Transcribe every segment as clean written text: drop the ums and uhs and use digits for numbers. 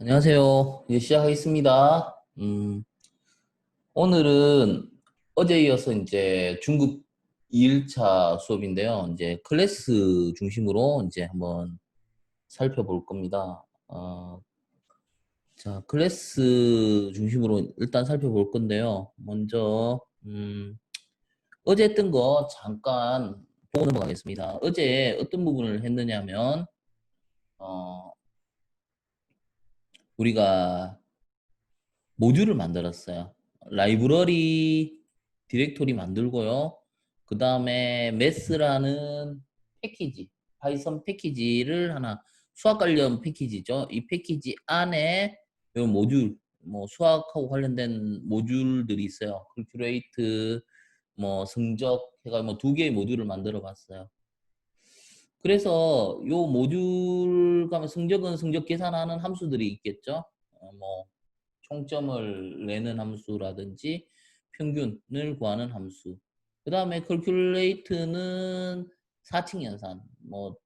안녕하세요. 이제 시작하겠습니다. 오늘은 어제 이어서 이제 중급 2일차 수업인데요. 이제 클래스 중심으로 이제 한번 살펴볼 겁니다. 자, 클래스 중심으로 일단 살펴볼 건데요. 먼저, 어제 했던 거 잠깐 보고 넘어가겠습니다. 어제 어떤 부분을 했느냐면, 어, 우리가 모듈을 만들었어요. 라이브러리 디렉토리 만들고요. 그 다음에 메스라는 패키지, 파이썬 패키지를 하나, 수학 관련 패키지죠. 이 패키지 안에 이 모듈, 뭐 수학하고 관련된 모듈들이 있어요. 컬큘레이트, 뭐 성적 해가 뭐 두 개의 모듈을 만들어 봤어요. 그래서 요 모듈 가면 성적은 성적 계산하는 함수들이 있겠죠. 뭐 총점을 내는 함수라든지 평균을 구하는 함수. 그 다음에 calculate는 사칙 연산, 뭐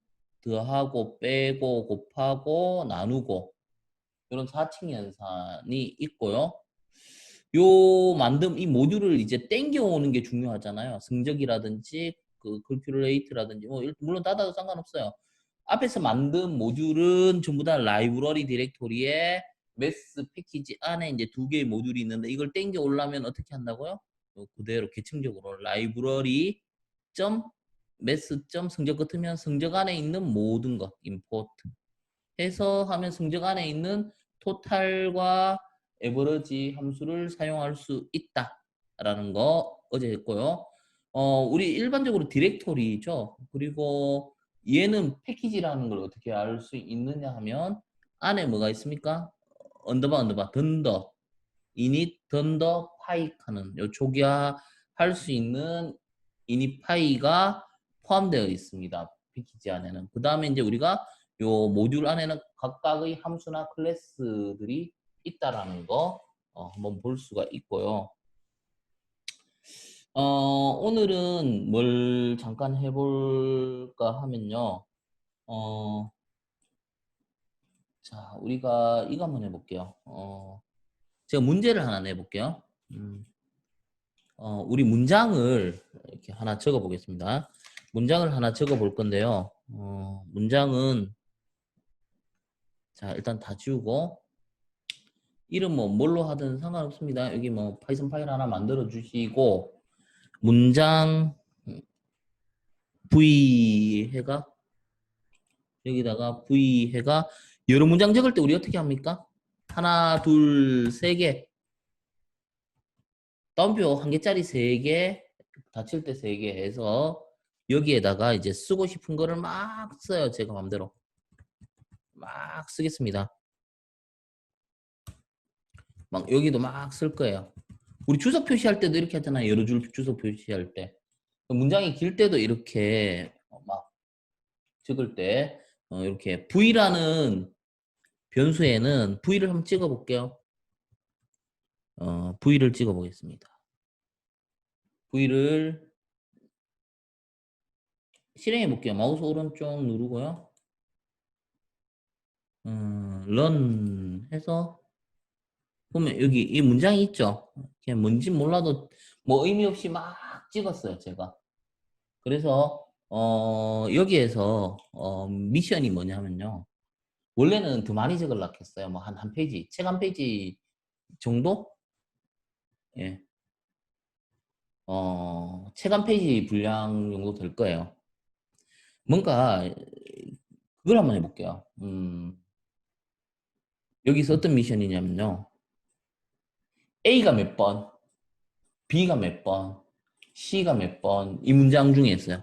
더하고 빼고 곱하고 나누고 이런 사칙 연산이 있고요. 요 만듦 이 모듈을 이제 땡겨 오는 게 중요하잖아요. 성적이라든지 그 calculate라든지 뭐 물론 닫아도 상관없어요. 앞에서 만든 모듈은 전부 다 라이브러리 디렉토리에 메스 패키지 안에 이제 두 개의 모듈이 있는데 이걸 땡겨 오려면 어떻게 한다고요? 그대로 계층적으로 라이브러리 점 메스 점 성적 같으면 성적 안에 있는 모든 것 임포트 해서 하면 성적 안에 있는 토탈과 에버러지 함수를 사용할 수 있다라는 거 어제 했고요. 우리 일반적으로 디렉토리죠. 그리고 얘는 패키지라는 걸 어떻게 알 수 있느냐 하면 안에 뭐가 있습니까? 언더바 언더바 던더 이닛 던더 파이 하는 요 초기화 할 수 있는 이닛 파이가 포함되어 있습니다. 패키지 안에는. 그 다음에 이제 우리가 요 모듈 안에는 각각의 함수나 클래스들이 있다라는 거 한번 볼 수가 있고요. 오늘은 뭘 잠깐 해볼까 하면요. 어, 자, 우리가 이거 한번 해볼게요. 제가 문제를 하나 내볼게요. 우리 문장을 이렇게 하나 적어 보겠습니다. 문장을 하나 적어 볼 건데요. 문장은, 자, 일단 다 지우고, 이름 뭐 뭘로 하든 상관없습니다. 여기 뭐 파이썬 파일 하나 만들어 주시고 문장 V 해가 여기다가 V 해가 여러 문장 적을 때 우리 어떻게 합니까? 하나, 둘, 세 개. 따옴표 한 개짜리 세 개, 닫힐 때 세 개 해서 여기에다가 이제 쓰고 싶은 거를 막 써요. 제가 맘대로. 막 쓰겠습니다. 막 여기도 막 쓸 거예요. 우리 주석 표시할 때도 이렇게 하잖아요. 여러 줄 주석 표시할 때. 문장이 길 때도 이렇게 막 찍을 때 이렇게 V라는 변수에는 V를 한번 찍어 볼게요. V를 찍어 보겠습니다. V를 실행해 볼게요. 마우스 오른쪽 누르고요. run 해서 보면 여기 이 문장이 있죠. 그냥 뭔지 몰라도 뭐 의미 없이 막 찍었어요, 제가. 그래서 여기에서 미션이 뭐냐면요. 원래는 더 많이 적으려고 했어요. 뭐 한 페이지, 책 한 페이지 정도? 예. 책 한 페이지 분량 정도 될 거예요. 뭔가 그걸 한번 해볼게요. 여기서 어떤 미션이냐면요. A가 몇 번, B가 몇 번, C가 몇 번, 이 문장 중에 있어요.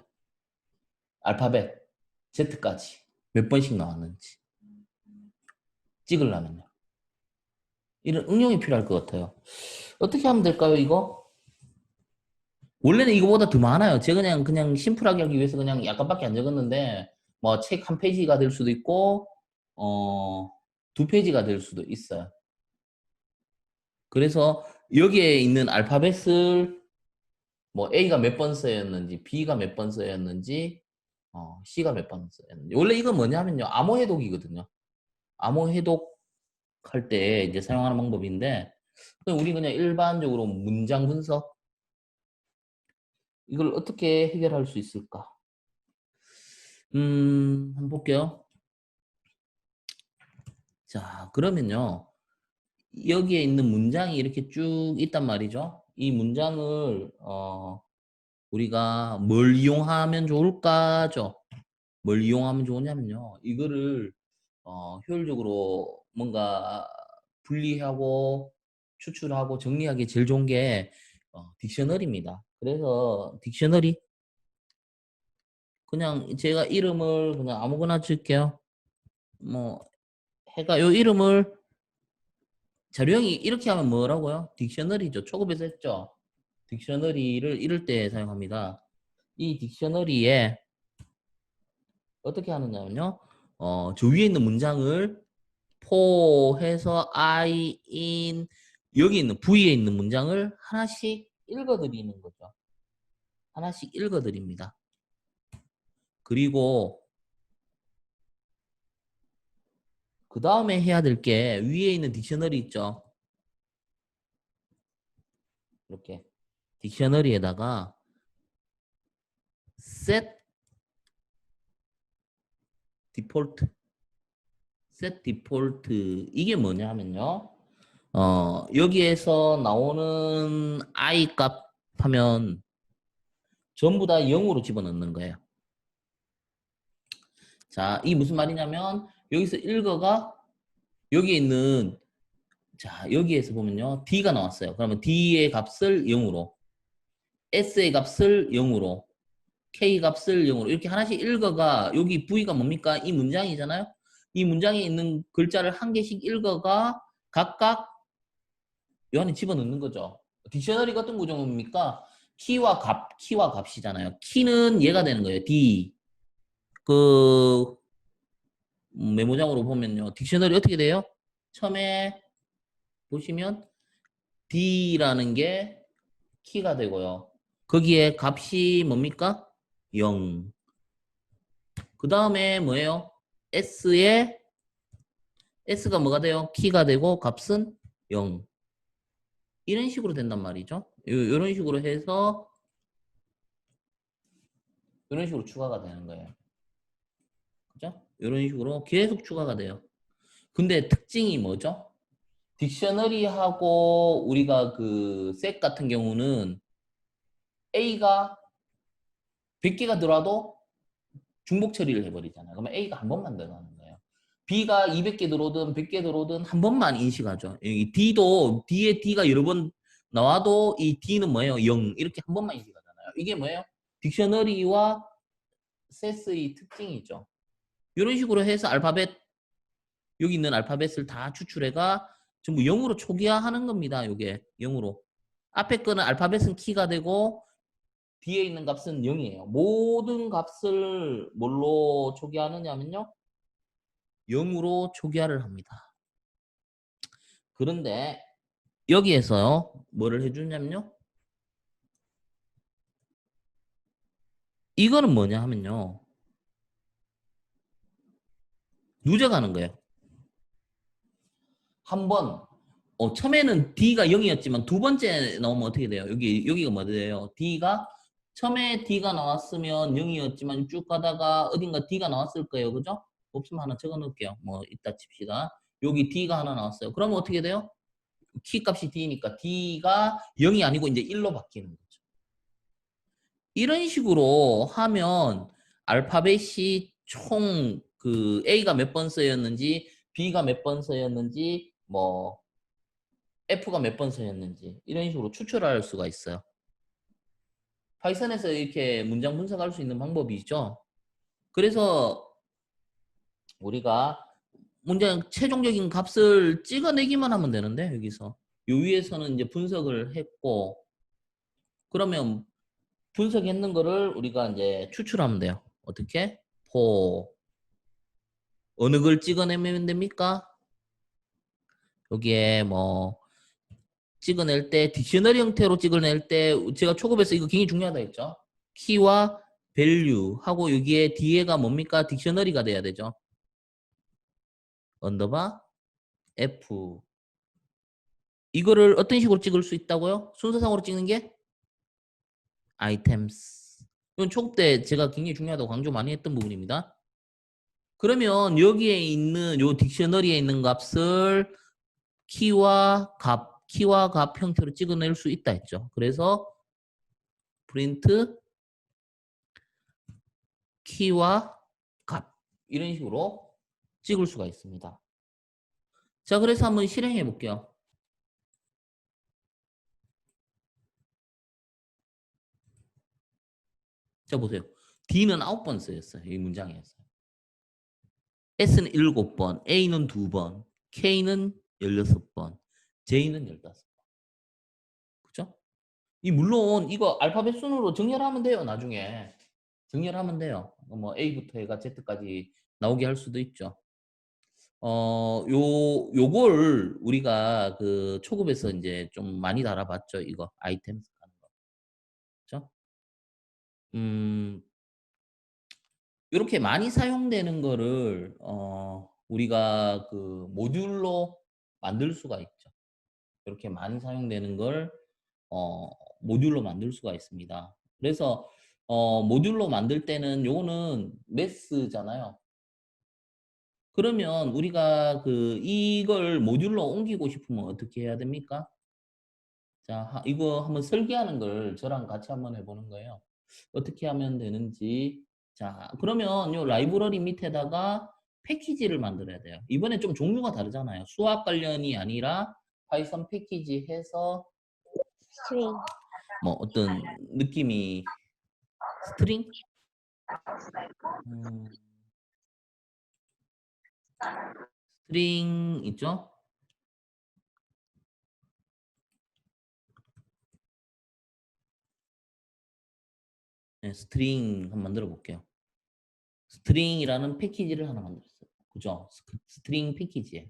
알파벳 Z까지 몇 번씩 나왔는지 찍으려면요. 이런 응용이 필요할 것 같아요. 어떻게 하면 될까요, 이거? 원래는 이거보다 더 많아요. 제가 그냥 심플하게 하기 위해서 그냥 약간밖에 안 적었는데, 뭐 책 한 페이지가 될 수도 있고, 어, 두 페이지가 될 수도 있어요. 그래서 여기에 있는 알파벳을 뭐 A가 몇 번 쓰였는지, B가 몇 번 쓰였는지, C가 몇 번 쓰였는지. 원래 이건 뭐냐면요. 암호 해독이거든요. 암호 해독 할 때 이제 사용하는 방법인데, 우리 그냥 일반적으로 문장 분석, 이걸 어떻게 해결할 수 있을까? 한번 볼게요. 자, 그러면요. 여기에 있는 문장이 이렇게 쭉 있단 말이죠. 이 문장을, 우리가 뭘 이용하면 좋을까죠? 뭘 이용하면 좋으냐면요. 이거를, 효율적으로 뭔가 분리하고 추출하고 정리하기 제일 좋은 게, 딕셔너리입니다. 그래서 딕셔너리, 그냥 제가 이름을 그냥 아무거나 줄게요. 뭐, 해가 요 이름을 자료형이 이렇게 하면 뭐라고요? 딕셔너리죠. 초급에서 했죠. 딕셔너리를 이럴 때 사용합니다. 이 딕셔너리에 어떻게 하느냐면요. 저 위에 있는 문장을 포해서 I, in, 여기 있는 V에 있는 문장을 하나씩 읽어드리는 거죠. 하나씩 읽어드립니다. 그리고 그 다음에 해야 될 게 위에 있는 딕셔너리 있죠. 이렇게 딕셔너리에다가 set default, set default 이게 뭐냐 하면요. 여기에서 나오는 I 값 하면 전부 다 0으로 집어넣는 거예요. 자, 이 무슨 말이냐면 여기서 읽어가 여기 있는, 자, 여기에서 보면요. D가 나왔어요. 그러면 D의 값을 0으로, S의 값을 0으로, K 값을 0으로 이렇게 하나씩 읽어가 여기 V가 뭡니까? 이 문장이잖아요. 이 문장에 있는 글자를 한 개씩 읽어가 각각 요 안에 집어넣는 거죠. 딕셔너리 같은 구조는 뭡니까? 키와 값이잖아요. 키는 얘가 되는 거예요. D. 그 메모장으로 보면요. 딕셔너리 어떻게 돼요? 처음에 보시면 D라는 게 키가 되고요. 거기에 값이 뭡니까? 0. 그 다음에 뭐예요? S에 S가 뭐가 돼요? 키가 되고 값은 0. 이런 식으로 된단 말이죠. 이런 식으로 해서 이런 식으로 추가가 되는 거예요. 그죠? 이런 식으로 계속 추가가 돼요. 근데 특징이 뭐죠? 딕셔너리하고 우리가 그 셋 같은 경우는 A가 100개가 들어와도 중복 처리를 해버리잖아요. 그러면 A가 한 번만 들어가는 거예요. B가 200개 들어오든 100개 들어오든 한 번만 인식하죠. 여기 D도 D에 D가 여러 번 나와도 이 D는 뭐예요? 0 이렇게 한 번만 인식하잖아요. 이게 뭐예요? 딕셔너리와 셋의 특징이죠. 이런 식으로 해서 알파벳, 여기 있는 알파벳을 다 추출해가 전부 0으로 초기화하는 겁니다. 이게 0으로. 앞에 거는 알파벳은 키가 되고 뒤에 있는 값은 0이에요. 모든 값을 뭘로 초기화하느냐면요. 0으로 초기화를 합니다. 그런데 여기에서요. 뭐를 해주냐면요. 이거는 뭐냐 하면요. 누적하는 거예요. 한번 처음에는 D가 0이었지만 두 번째 나오면 어떻게 돼요? 여기가 뭐 돼요? D가 처음에 D가 나왔으면 0이었지만 쭉 가다가 어딘가 D가 나왔을 거예요. 그죠? 없으면 하나 적어 놓을게요. 뭐 이따 칩시다. 여기 D가 하나 나왔어요. 그러면 어떻게 돼요? 키 값이 D니까 D가 0이 아니고 이제 1로 바뀌는 거죠. 이런 식으로 하면 알파벳이 총 그 A가 몇 번 쓰였는지 B가 몇 번 쓰였는지 뭐 F가 몇 번 쓰였는지 이런 식으로 추출할 수가 있어요. 파이썬에서 이렇게 문장 분석할 수 있는 방법이죠. 그래서 우리가 문장 최종적인 값을 찍어내기만 하면 되는데 여기서 요 위에서는 이제 분석을 했고 그러면 분석했는 거를 우리가 이제 추출하면 돼요. 어떻게? 어느 걸 찍어내면 됩니까? 여기에 뭐 찍어낼 때 딕셔너리 형태로 찍어낼 때 제가 초급에서 이거 굉장히 중요하다 했죠. 키와 밸류 하고 여기에 뒤에가 뭡니까? 딕셔너리가 돼야 되죠. 언더바 F. 이거를 어떤 식으로 찍을 수 있다고요? 순서상으로 찍는 게 items. 이건 초급 때 제가 굉장히 중요하다고 강조 많이 했던 부분입니다. 그러면 여기에 있는 요 딕셔너리에 있는 값을 키와 값 형태로 찍어낼 수 있다 했죠. 그래서 프린트 키와 값 이런 식으로 찍을 수가 있습니다. 자, 그래서 한번 실행해 볼게요. 자, 보세요. D는 9번 쓰였어요. 이 문장에서. S는 7번, A는 2번, K는 16번, J는 15번. 그죠? 물론 이거 알파벳 순으로 정렬하면 돼요. 나중에. 정렬하면 돼요. 뭐 A부터 해가 Z까지 나오게 할 수도 있죠. 요걸 우리가 그 초급에서 이제 좀 많이 달아봤죠. 이거 아이템 하는 거. 그죠? 이렇게 많이 사용되는 거를 우리가 그 모듈로 만들 수가 있죠. 이렇게 많이 사용되는 걸 어, 모듈로 만들 수가 있습니다. 그래서 모듈로 만들 때는 요거는 매스잖아요. 그러면 우리가 그 이걸 모듈로 옮기고 싶으면 어떻게 해야 됩니까? 자, 이거 한번 설계하는 걸 저랑 같이 한번 해보는 거예요. 어떻게 하면 되는지. 자, 그러면 요 라이브러리 밑에다가 패키지를 만들어야 돼요. 이번에 좀 종류가 다르잖아요. 수학 관련이 아니라 파이썬 패키지 해서 스트링. 뭐 어떤 느낌이 스트링? 음, 스트링 있죠? 네, 스트링 한번 만들어 볼게요. 스트링이라는 패키지를 하나 만들었어요. 그죠? 스트링 패키지에.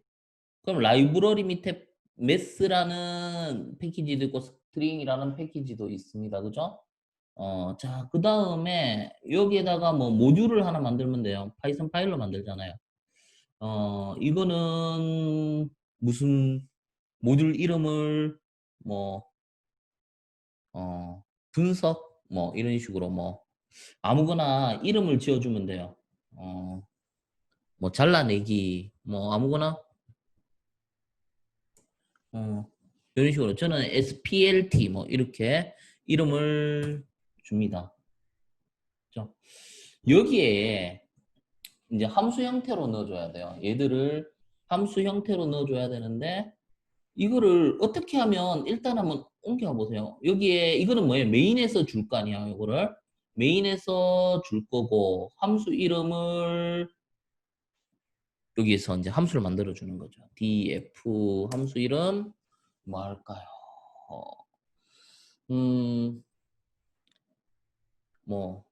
그럼 라이브러리 밑에 메스라는 패키지도 있고 스트링이라는 패키지도 있습니다. 그죠? 자, 그 다음에 여기에다가 뭐 모듈을 하나 만들면 돼요. 파이썬 파일로 만들잖아요. 이거는 무슨 모듈 이름을 뭐, 분석 뭐 이런 식으로 뭐 아무거나 이름을 지어주면 돼요. 뭐 잘라내기 뭐 아무거나 이런 식으로 저는 SPLT 뭐 이렇게 이름을 줍니다. 그죠? 여기에 이제 함수 형태로 넣어줘야 돼요. 얘들을 함수 형태로 넣어줘야 되는데 이거를 어떻게 하면 일단 한번 옮겨 보세요. 여기에 이거는 뭐예요? 메인에서 줄 거 아니야, 이거를. 메인에서 줄 거고 함수 이름을 여기에서 이제 함수를 만들어 주는 거죠. df 함수 이름 뭐 할까요? 어, 뭐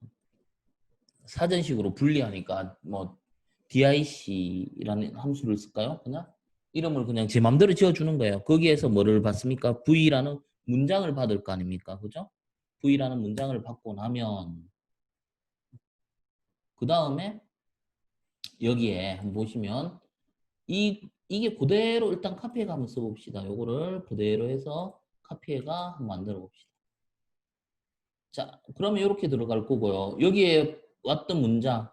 사전식으로 분리하니까 뭐 dic라는 함수를 쓸까요? 그냥 이름을 그냥 제 맘대로 지어주는 거예요. 거기에서 뭐를 받습니까? v라는 문장을 받을 거 아닙니까? 그죠? v라는 문장을 받고 나면 그 다음에 여기에 한번 보시면 이게 그대로 일단 카피해가 한번 써봅시다. 요거를 그대로 해서 카피해가 한번 만들어 봅시다. 자, 그러면 이렇게 들어갈 거고요. 여기에 왔던 문장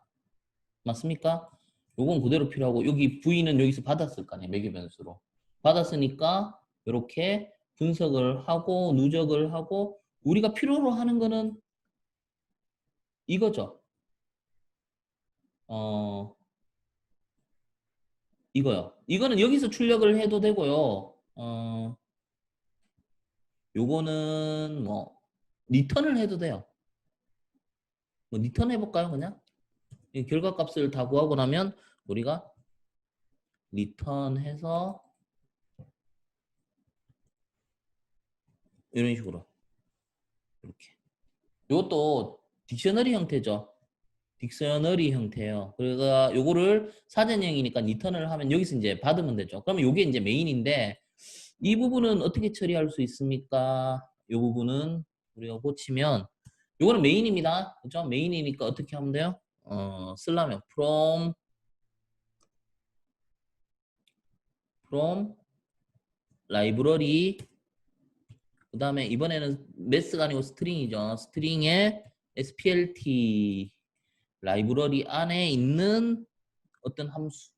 맞습니까? 요건 그대로 필요하고 여기 V는 여기서 받았을 거 아니에요. 매개 변수로. 받았으니까 이렇게 분석을 하고 누적을 하고 우리가 필요로 하는 거는 이거죠. 어, 이거요. 이거는 여기서 출력을 해도 되고요. 요거는 뭐 리턴을 해도 돼요. 뭐 리턴 해볼까요, 그냥? 이 결과값을 다 구하고 나면 우리가 리턴해서 이런 식으로 이렇게. 이것도 딕셔너리 형태죠. 딕셔너리 형태예요. 그래서 요거를 사전형이니까 리턴을 하면 여기서 이제 받으면 되죠. 그러면 요게 이제 메인인데 이 부분은 어떻게 처리할 수 있습니까? 요 부분은 우리가 고치면 요거는 메인입니다. 그죠? 메인이니까 어떻게 하면 돼요? 쓰려면 from library 그 다음에 이번에는 매스가 아니고 스트링이죠. 스트링의 SPLT 라이브러리 안에 있는 어떤 함수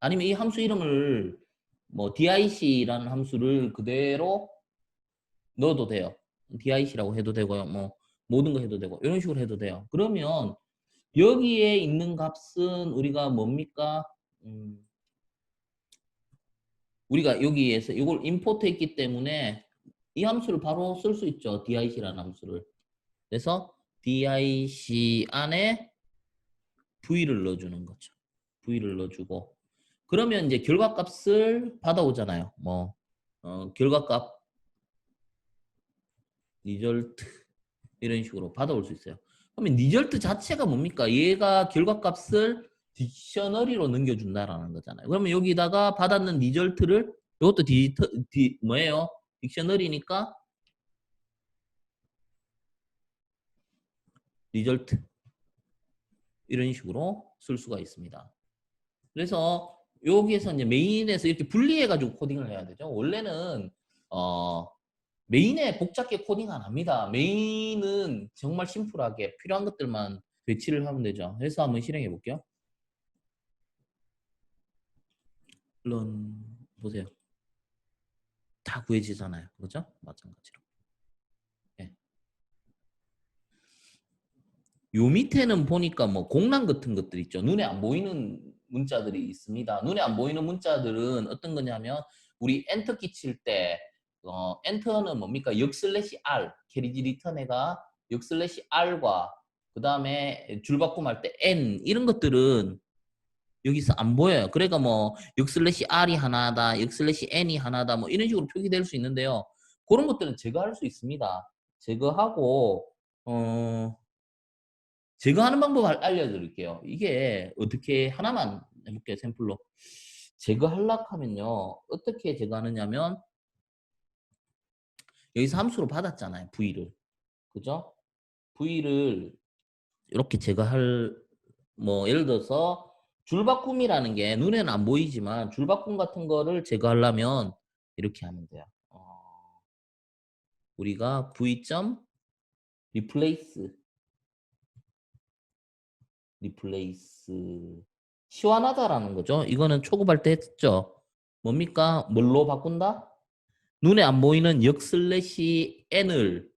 아니면 이 함수 이름을 뭐 DIC라는 함수를 그대로 넣어도 돼요. DIC라고 해도 되고요. 뭐 모든 거 해도 되고 이런 식으로 해도 돼요. 그러면 여기에 있는 값은 우리가 뭡니까? 우리가 여기에서 이걸 임포트 했기 때문에 이 함수를 바로 쓸 수 있죠. DIC라는 함수를. 그래서 DIC 안에 V를 넣어주는 거죠. V를 넣어주고 그러면 이제 결과값을 받아오잖아요. 뭐 결과값 리절트 이런 식으로 받아올 수 있어요. 그러면 리절트 자체가 뭡니까? 얘가 결과값을 딕셔너리로 넘겨준다라는 거잖아요. 그러면 여기다가 받았는 리절트를 이것도 뭐예요? 딕셔너리니까 리절트 이런 식으로 쓸 수가 있습니다. 그래서 여기에서 이제 메인에서 이렇게 분리해가지고 코딩을 해야 되죠. 원래는 메인에 복잡하게 코딩 안 합니다. 메인은 정말 심플하게 필요한 것들만 배치를 하면 되죠. 그래서 한번 실행해 볼게요. 런 보세요. 다 구해지잖아요. 그죠? 마찬가지로. 네. 요 밑에는 보니까 뭐 공란 같은 것들 있죠. 눈에 안 보이는 문자들이 있습니다. 눈에 안 보이는 문자들은 어떤 거냐면 우리 엔터 키 칠 때 엔터는 뭡니까? 역슬래시 R 캐리지 리턴에가 역슬래시 R과 그 다음에 줄바꿈할 때 N 이런 것들은 여기서 안 보여요. 그러니까 뭐 역슬래시 R이 하나다, 역슬래시 N이 하나다 뭐 이런 식으로 표기될 수 있는데요. 그런 것들은 제거할 수 있습니다. 제거하고 제거하는 방법 알려드릴게요. 이게 어떻게 하나만 해볼게요. 샘플로. 제거하려고 하면요. 어떻게 제거하느냐면 여기서 함수로 받았잖아요. V를. 그죠? V를 이렇게 제거할 뭐 예를 들어서 줄바꿈이라는 게 눈에는 안 보이지만 줄바꿈 같은 거를 제거하려면 이렇게 하면 돼요. 우리가 v.replace 시원하다라는 거죠. 이거는 초급할 때 했죠. 뭡니까? 뭘로 바꾼다? 눈에 안 보이는 역슬래시 n을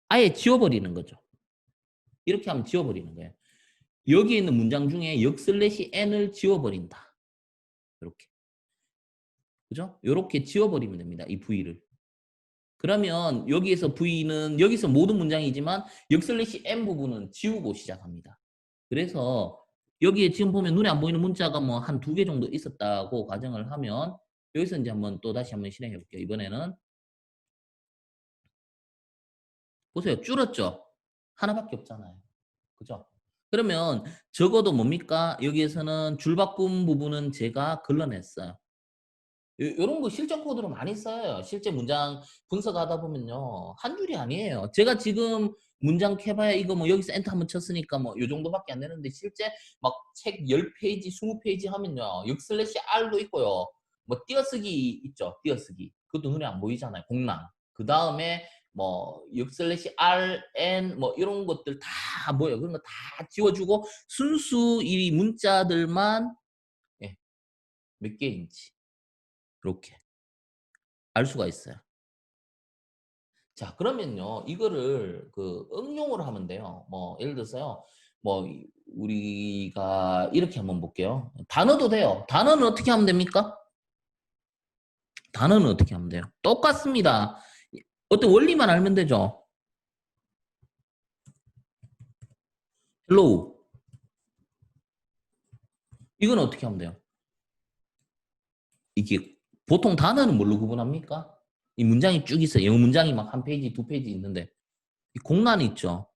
아예 지워버리는 거죠. 이렇게 하면 지워버리는 거예요. 여기 있는 문장 중에 역슬래시 n을 지워버린다. 이렇게. 그죠? 이렇게 지워버리면 됩니다. 이 v를. 그러면 여기에서 v는 여기서 모든 문장이지만 역슬래시 n 부분은 지우고 시작합니다. 그래서 여기에 지금 보면 눈에 안 보이는 문자가 뭐 한 2개 정도 있었다고 가정을 하면 여기서 이제 한번 또 다시 한번 실행해 볼게요. 이번에는 보세요. 줄었죠? 하나밖에 없잖아요. 그죠? 그러면 적어도 뭡니까? 여기에서는 줄바꿈 부분은 제가 걸러냈어요. 이런 거 실전 코드로 많이 써요. 실제 문장 분석하다 보면요. 한 줄이 아니에요. 제가 지금 문장 캐봐야 이거 뭐 여기서 엔터 한번 쳤으니까 뭐 요 정도밖에 안 되는데 실제 막 책 10페이지, 20페이지 하면요. 역슬래시 R도 있고요. 뭐 띄어쓰기 있죠. 띄어쓰기. 그것도 눈에 안 보이잖아요. 공란. 그 다음에 뭐 역슬래시 R, N 뭐 이런 것들 다 뭐예요. 그런 거 다 지워주고 순수 이 문자들만 예, 몇 개인지 이렇게 알 수가 있어요. 자, 그러면요, 이거를 그 응용을 하면 돼요. 뭐, 예를 들어서요, 뭐, 우리가 이렇게 한번 볼게요. 단어도 돼요. 단어는 어떻게 하면 됩니까? 단어는 어떻게 하면 돼요? 똑같습니다. 어떤 원리만 알면 되죠. hello. 이건 어떻게 하면 돼요? 이게 보통 단어는 뭘로 구분합니까? 이 문장이 쭉 있어요. 영어 문장이 막 한 페이지, 2페이지 있는데 이 공란이 있죠.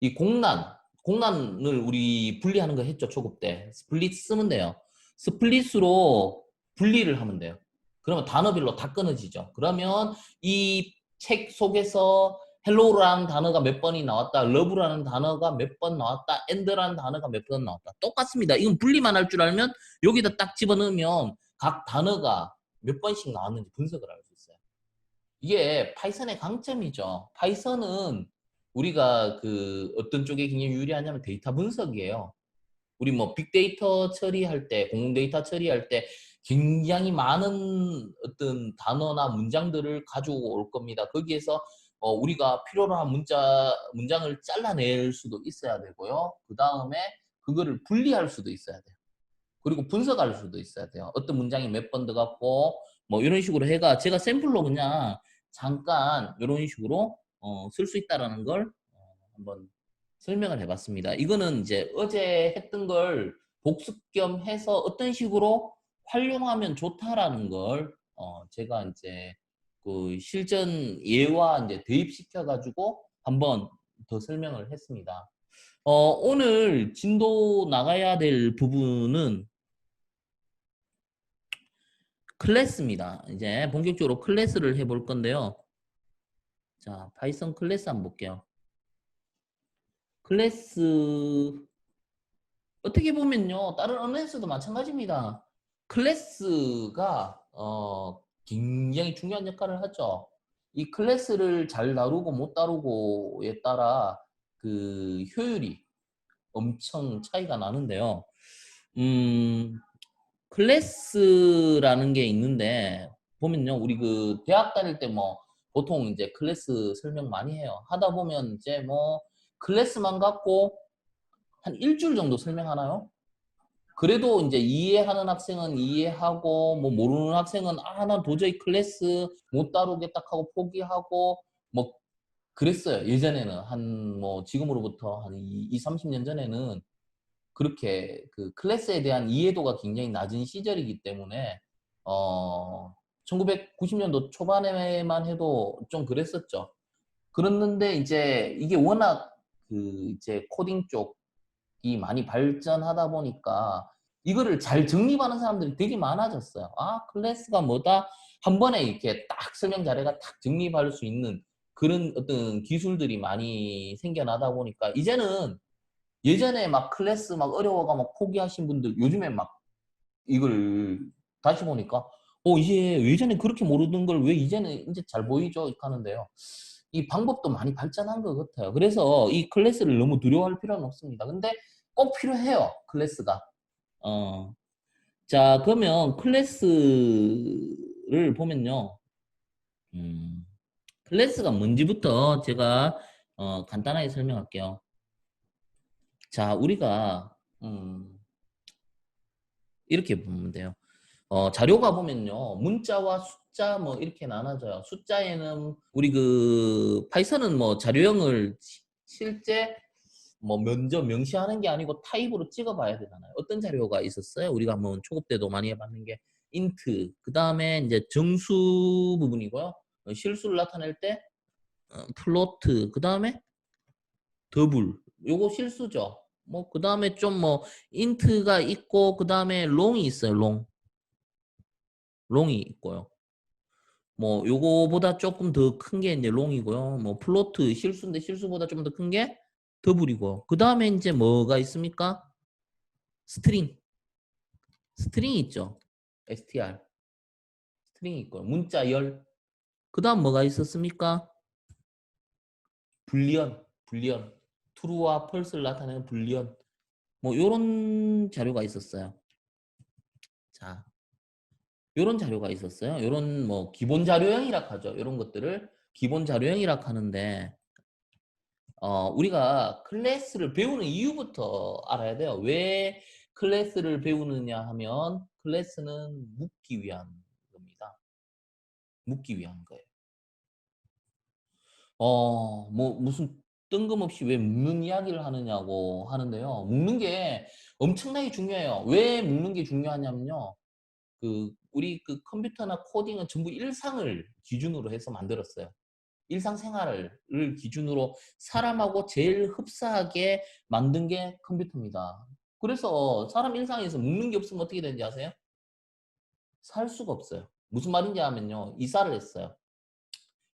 이 공란을 우리 분리하는 거 했죠, 초급 때. 스플릿 쓰면 돼요. 스플릿으로 분리를 하면 돼요. 그러면 단어별로 다 끊어지죠. 그러면 이 책 속에서 헬로우라는 단어가 몇 번이 나왔다. 러브라는 단어가 몇 번 나왔다. 엔드라는 단어가 몇 번 나왔다. 똑같습니다. 이건 분리만 할 줄 알면 여기다 딱 집어넣으면 각 단어가 몇 번씩 나왔는지 분석을 할 수 있어요. 이게 파이썬의 강점이죠. 파이썬은 우리가 그 어떤 쪽에 굉장히 유리하냐면 데이터 분석이에요. 우리 뭐 빅데이터 처리할 때, 공공데이터 처리할 때 굉장히 많은 어떤 단어나 문장들을 가지고 올 겁니다. 거기에서 우리가 필요로 한 문장을 잘라낼 수도 있어야 되고요. 그 다음에 그거를 분리할 수도 있어야 돼요. 그리고 분석할 수도 있어야 돼요. 어떤 문장이 몇 번 들어갔고 뭐 이런 식으로 해가 제가 샘플로 그냥 잠깐 이런 식으로 쓸 수 있다라는 걸 한번 설명을 해봤습니다. 이거는 이제 어제 했던 걸 복습 겸 해서 어떤 식으로 활용하면 좋다라는 걸 제가 이제 그 실전 예와 이제 대입시켜 가지고 한번 더 설명을 했습니다. 오늘 진도 나가야 될 부분은 클래스입니다. 이제 본격적으로 클래스를 해볼 건데요. 자, 파이썬 클래스 한번 볼게요. 클래스 어떻게 보면요, 다른 언어에서도 마찬가지입니다. 클래스가 굉장히 중요한 역할을 하죠. 이 클래스를 잘 다루고 못 다루고에 따라 그 효율이 엄청 차이가 나는데요. 클래스라는 게 있는데 보면요, 우리 그 대학 다닐 때 뭐 보통 이제 클래스 설명 많이 해요. 하다 보면 이제 뭐 클래스만 갖고 한 일주일 정도 설명하나요? 그래도 이제 이해하는 학생은 이해하고 뭐 모르는 학생은 난 도저히 클래스 못 다루겠다 하고 포기하고 뭐 그랬어요. 예전에는 한 뭐 지금으로부터 한 30년 전에는 그렇게 그 클래스에 대한 이해도가 굉장히 낮은 시절이기 때문에 1990년도 초반에만 해도 좀 그랬었죠. 그랬는데 이제 이게 워낙 그 이제 코딩 쪽이 많이 발전하다 보니까 이거를 잘 정립하는 사람들이 되게 많아졌어요. 클래스가 뭐다? 한 번에 이렇게 딱 설명 자료가 딱 정립할 수 있는 그런 어떤 기술들이 많이 생겨나다 보니까 이제는 예전에 막 클래스 막 어려워가 막 포기하신 분들 요즘에 막 이걸 다시 보니까 이제 예전에 그렇게 모르던 걸 왜 이제는 이제 잘 보이죠? 이렇게 하는데요. 이 방법도 많이 발전한 것 같아요. 그래서 이 클래스를 너무 두려워할 필요는 없습니다. 근데 꼭 필요해요. 클래스가. 어. 자, 그러면 클래스를 보면요. 음, 클래스가 뭔지부터 제가 간단하게 설명할게요. 자, 우리가 이렇게 보면 돼요. 자료가 보면요. 문자와 숫자 뭐 이렇게 나눠져요. 숫자에는 우리 그 파이썬은 뭐 자료형을 실제 뭐 먼저 명시하는 게 아니고 타입으로 찍어봐야 되잖아요. 어떤 자료가 있었어요? 우리가 한번 초급 때도 많이 해봤는 게 int, 그 다음에 이제 정수 부분이고요. 실수를 나타낼 때 플로트, 그 다음에 더블. 요거 실수죠. 뭐 그 다음에 좀 뭐 int가 있고 그 다음에 long이 있어요. 롱이 있고요. 뭐 요거보다 조금 더 큰 게 이제 롱이고요. 뭐 플로트 실수인데 실수보다 좀 더 큰 게 더블이고. 그 다음에 이제 뭐가 있습니까? 스트링. 스트링이 있죠. str. 스트링이 있고요. 문자 열. 그 다음 뭐가 있었습니까? 불리언. 불리언. true와 false를 나타내는 불리언. 뭐 요런 자료가 있었어요. 자, 요런 자료가 있었어요. 요런 뭐 기본 자료형이라 하죠. 요런 것들을 기본 자료형이라 하는데 우리가 클래스를 배우는 이유부터 알아야 돼요. 왜 클래스를 배우느냐 하면 클래스는 묻기 위한 겁니다. 묻기 위한 거예요. 뭐 무슨 뜬금없이 왜 묻는 이야기를 하느냐고 하는데요. 묻는 게 엄청나게 중요해요. 왜 묻는 게 중요하냐면요. 우리 그 컴퓨터나 코딩은 전부 일상을 기준으로 해서 만들었어요. 일상생활을 기준으로 사람하고 제일 흡사하게 만든 게 컴퓨터입니다. 그래서 사람 일상에서 먹는 게 없으면 어떻게 되는지 아세요? 살 수가 없어요. 무슨 말인지 하면요. 이사를 했어요.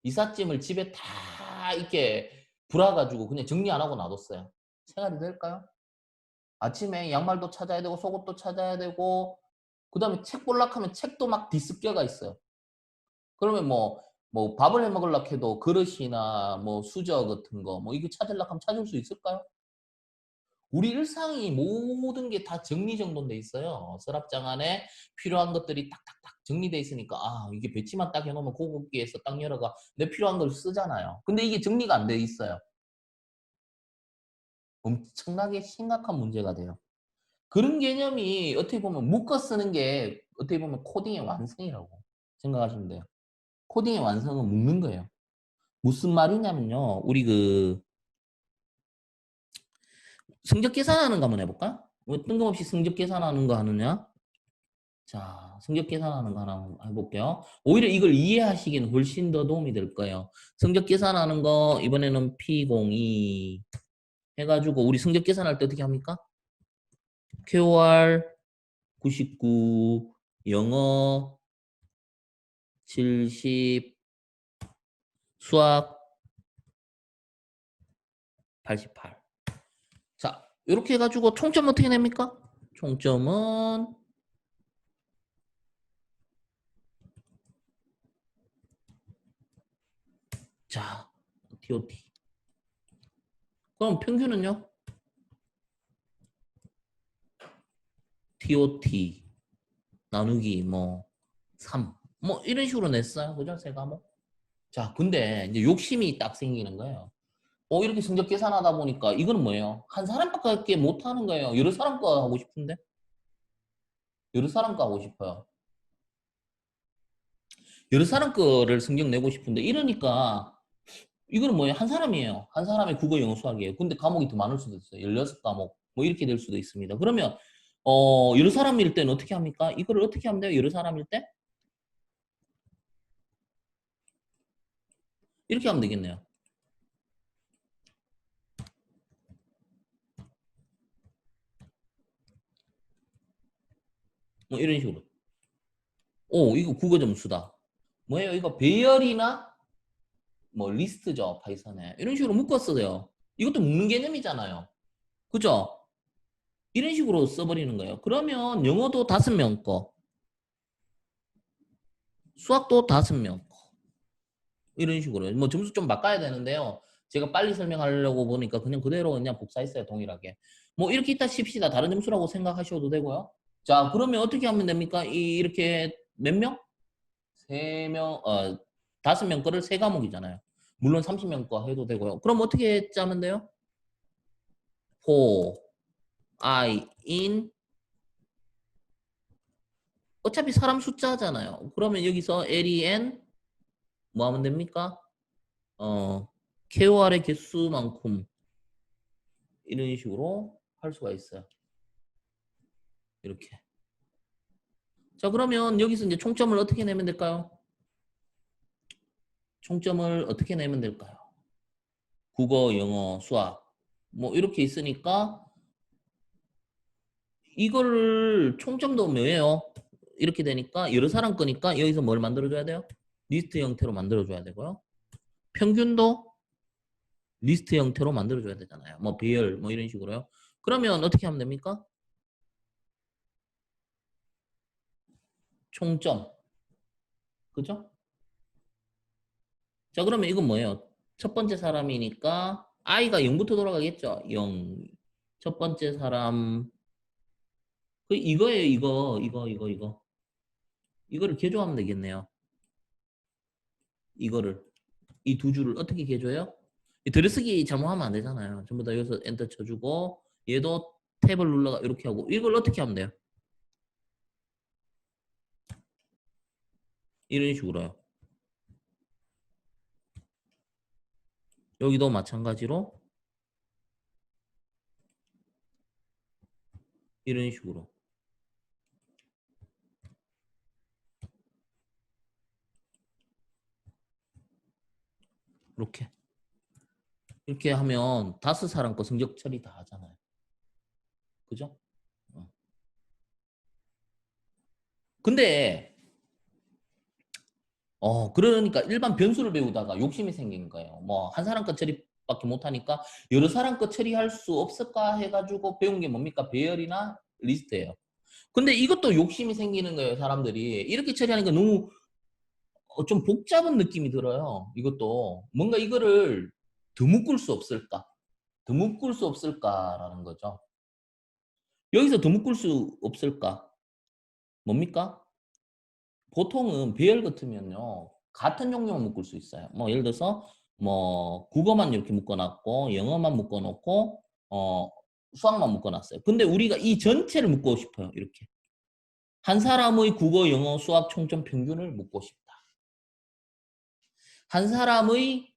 이삿짐을 집에 다 다 이렇게 불어가지고 그냥 정리 안 하고 놔뒀어요. 생활이 될까요? 아침에 양말도 찾아야 되고 속옷도 찾아야 되고 그 다음에 책 볼락 하면 책도 막 뒤섞여가 있어요. 그러면 뭐 밥을 해 먹으려고 해도 그릇이나 뭐 수저 같은 거 뭐 이게 찾으려고 하면 찾을 수 있을까요? 우리 일상이 모든 게 다 정리정돈돼 있어요. 서랍장 안에 필요한 것들이 딱딱딱 정리돼 있으니까 아 이게 배치만 딱 해놓으면 고급기에서 딱 열어가 내 필요한 걸 쓰잖아요. 근데 이게 정리가 안 돼 있어요. 엄청나게 심각한 문제가 돼요. 그런 개념이 어떻게 보면 묶어 쓰는 게 어떻게 보면 코딩의 완성이라고 생각하시면 돼요. 코딩의 완성은 묶는 거예요. 무슨 말이냐면요. 우리 그 성적 계산하는 거 한번 해볼까? 왜 뜬금없이 성적 계산하는 거 하느냐? 자, 성적 계산하는 거 하나 해볼게요. 오히려 이걸 이해하시기는 훨씬 더 도움이 될 거예요. 성적 계산하는 거 이번에는 P02 해가지고 우리 성적 계산할 때 어떻게 합니까? QR 99, 영어 70, 수학 88. 자, 이렇게 해가지고 총점 어떻게 냅니까? 총점은 자, TOT. 그럼 평균은요? TOT 나누기 뭐 3. 뭐 이런 식으로 냈어요. 그죠? 세 과목. 자, 근데 이제 욕심이 딱 생기는 거예요. 이렇게 성적 계산하다 보니까 이거는 뭐예요? 한 사람밖에 못 하는 거예요. 여러 사람 거 하고 싶은데? 여러 사람 거 하고 싶어요. 여러 사람 거를 성적 내고 싶은데 이러니까 이거는 뭐예요? 한 사람이에요. 한 사람의 국어, 영어, 수학이에요. 근데 과목이 더 많을 수도 있어요. 16과목. 뭐 이렇게 될 수도 있습니다. 그러면 여러 사람일 때는 어떻게 합니까? 이거를 어떻게 하면 돼요? 여러 사람일 때? 이렇게 하면 되겠네요. 뭐 이런 식으로. 이거 국어 점수다. 뭐예요? 이거 배열이나 뭐 리스트죠. 파이썬에. 이런 식으로 묶었어요. 이것도 묶는 개념이잖아요. 그죠? 이런 식으로 써버리는 거예요. 그러면 영어도 5명 거, 수학도 5명 거. 이런 식으로. 뭐 점수 좀 바꿔야 되는데요. 제가 빨리 설명하려고 보니까 그냥 복사했어요. 동일하게. 뭐 이렇게 있다 칩시다. 다른 점수라고 생각하셔도 되고요. 자, 그러면 어떻게 하면 됩니까? 이렇게 몇 명? 3명, 5명 거를 3과목이잖아요. 물론 30명 거 해도 되고요. 그럼 어떻게 짜면 돼요? for I in 어차피 사람 숫자잖아요. 그러면 여기서 len 뭐 하면 됩니까? KOR의 개수만큼 이런 식으로 할 수가 있어요. 이렇게. 자, 그러면 여기서 이제 총점을 어떻게 내면 될까요? 총점을 어떻게 내면 될까요? 국어, 영어, 수학. 뭐 이렇게 있으니까 이거를 총점도 뭐예요? 이렇게 되니까 여러 사람 거니까 여기서 뭘 만들어줘야 돼요? 리스트 형태로 만들어줘야 되고요. 평균도 리스트 형태로 만들어줘야 되잖아요. 뭐 배열 뭐 이런 식으로요. 그러면 어떻게 하면 됩니까? 총점. 그죠? 자, 그러면 이건 뭐예요? 첫 번째 사람이니까 i가 0부터 돌아가겠죠? 0. 첫 번째 사람 이거예요. 이거. 이거를 개조하면 되겠네요. 이거를 이 두 줄을 어떻게 개조해요? 이 들여쓰기 잘못하면 안 되잖아요. 전부 다 여기서 엔터 쳐주고 얘도 탭을 눌러가 이렇게 하고 이걸 어떻게 하면 돼요? 이런 식으로요. 여기도 마찬가지로 이런 식으로 이렇게 이렇게 하면 5사람 거 성적 처리 다 하잖아요. 그죠? 어. 근데 그러니까 일반 변수를 배우다가 욕심이 생긴 거예요. 뭐 한 사람 것 처리밖에 못하니까 여러 사람 것 처리할 수 없을까 해가지고 배운 게 뭡니까? 배열이나 리스트예요. 근데 이것도 욕심이 생기는 거예요, 사람들이. 이렇게 처리하니까 너무 좀 복잡한 느낌이 들어요. 이것도 뭔가 이거를 더 묶을 수 없을까? 더 묶을 수 없을까라는 거죠. 여기서 더 묶을 수 없을까? 뭡니까? 보통은 배열 같으면요. 같은 종류만 묶을 수 있어요. 뭐 예를 들어서 뭐 국어만 이렇게 묶어놨고 영어만 묶어놓고 수학만 묶어놨어요. 근데 우리가 이 전체를 묶고 싶어요. 이렇게. 한 사람의 국어, 영어, 수학 총점 평균을 묶고 싶다. 한 사람의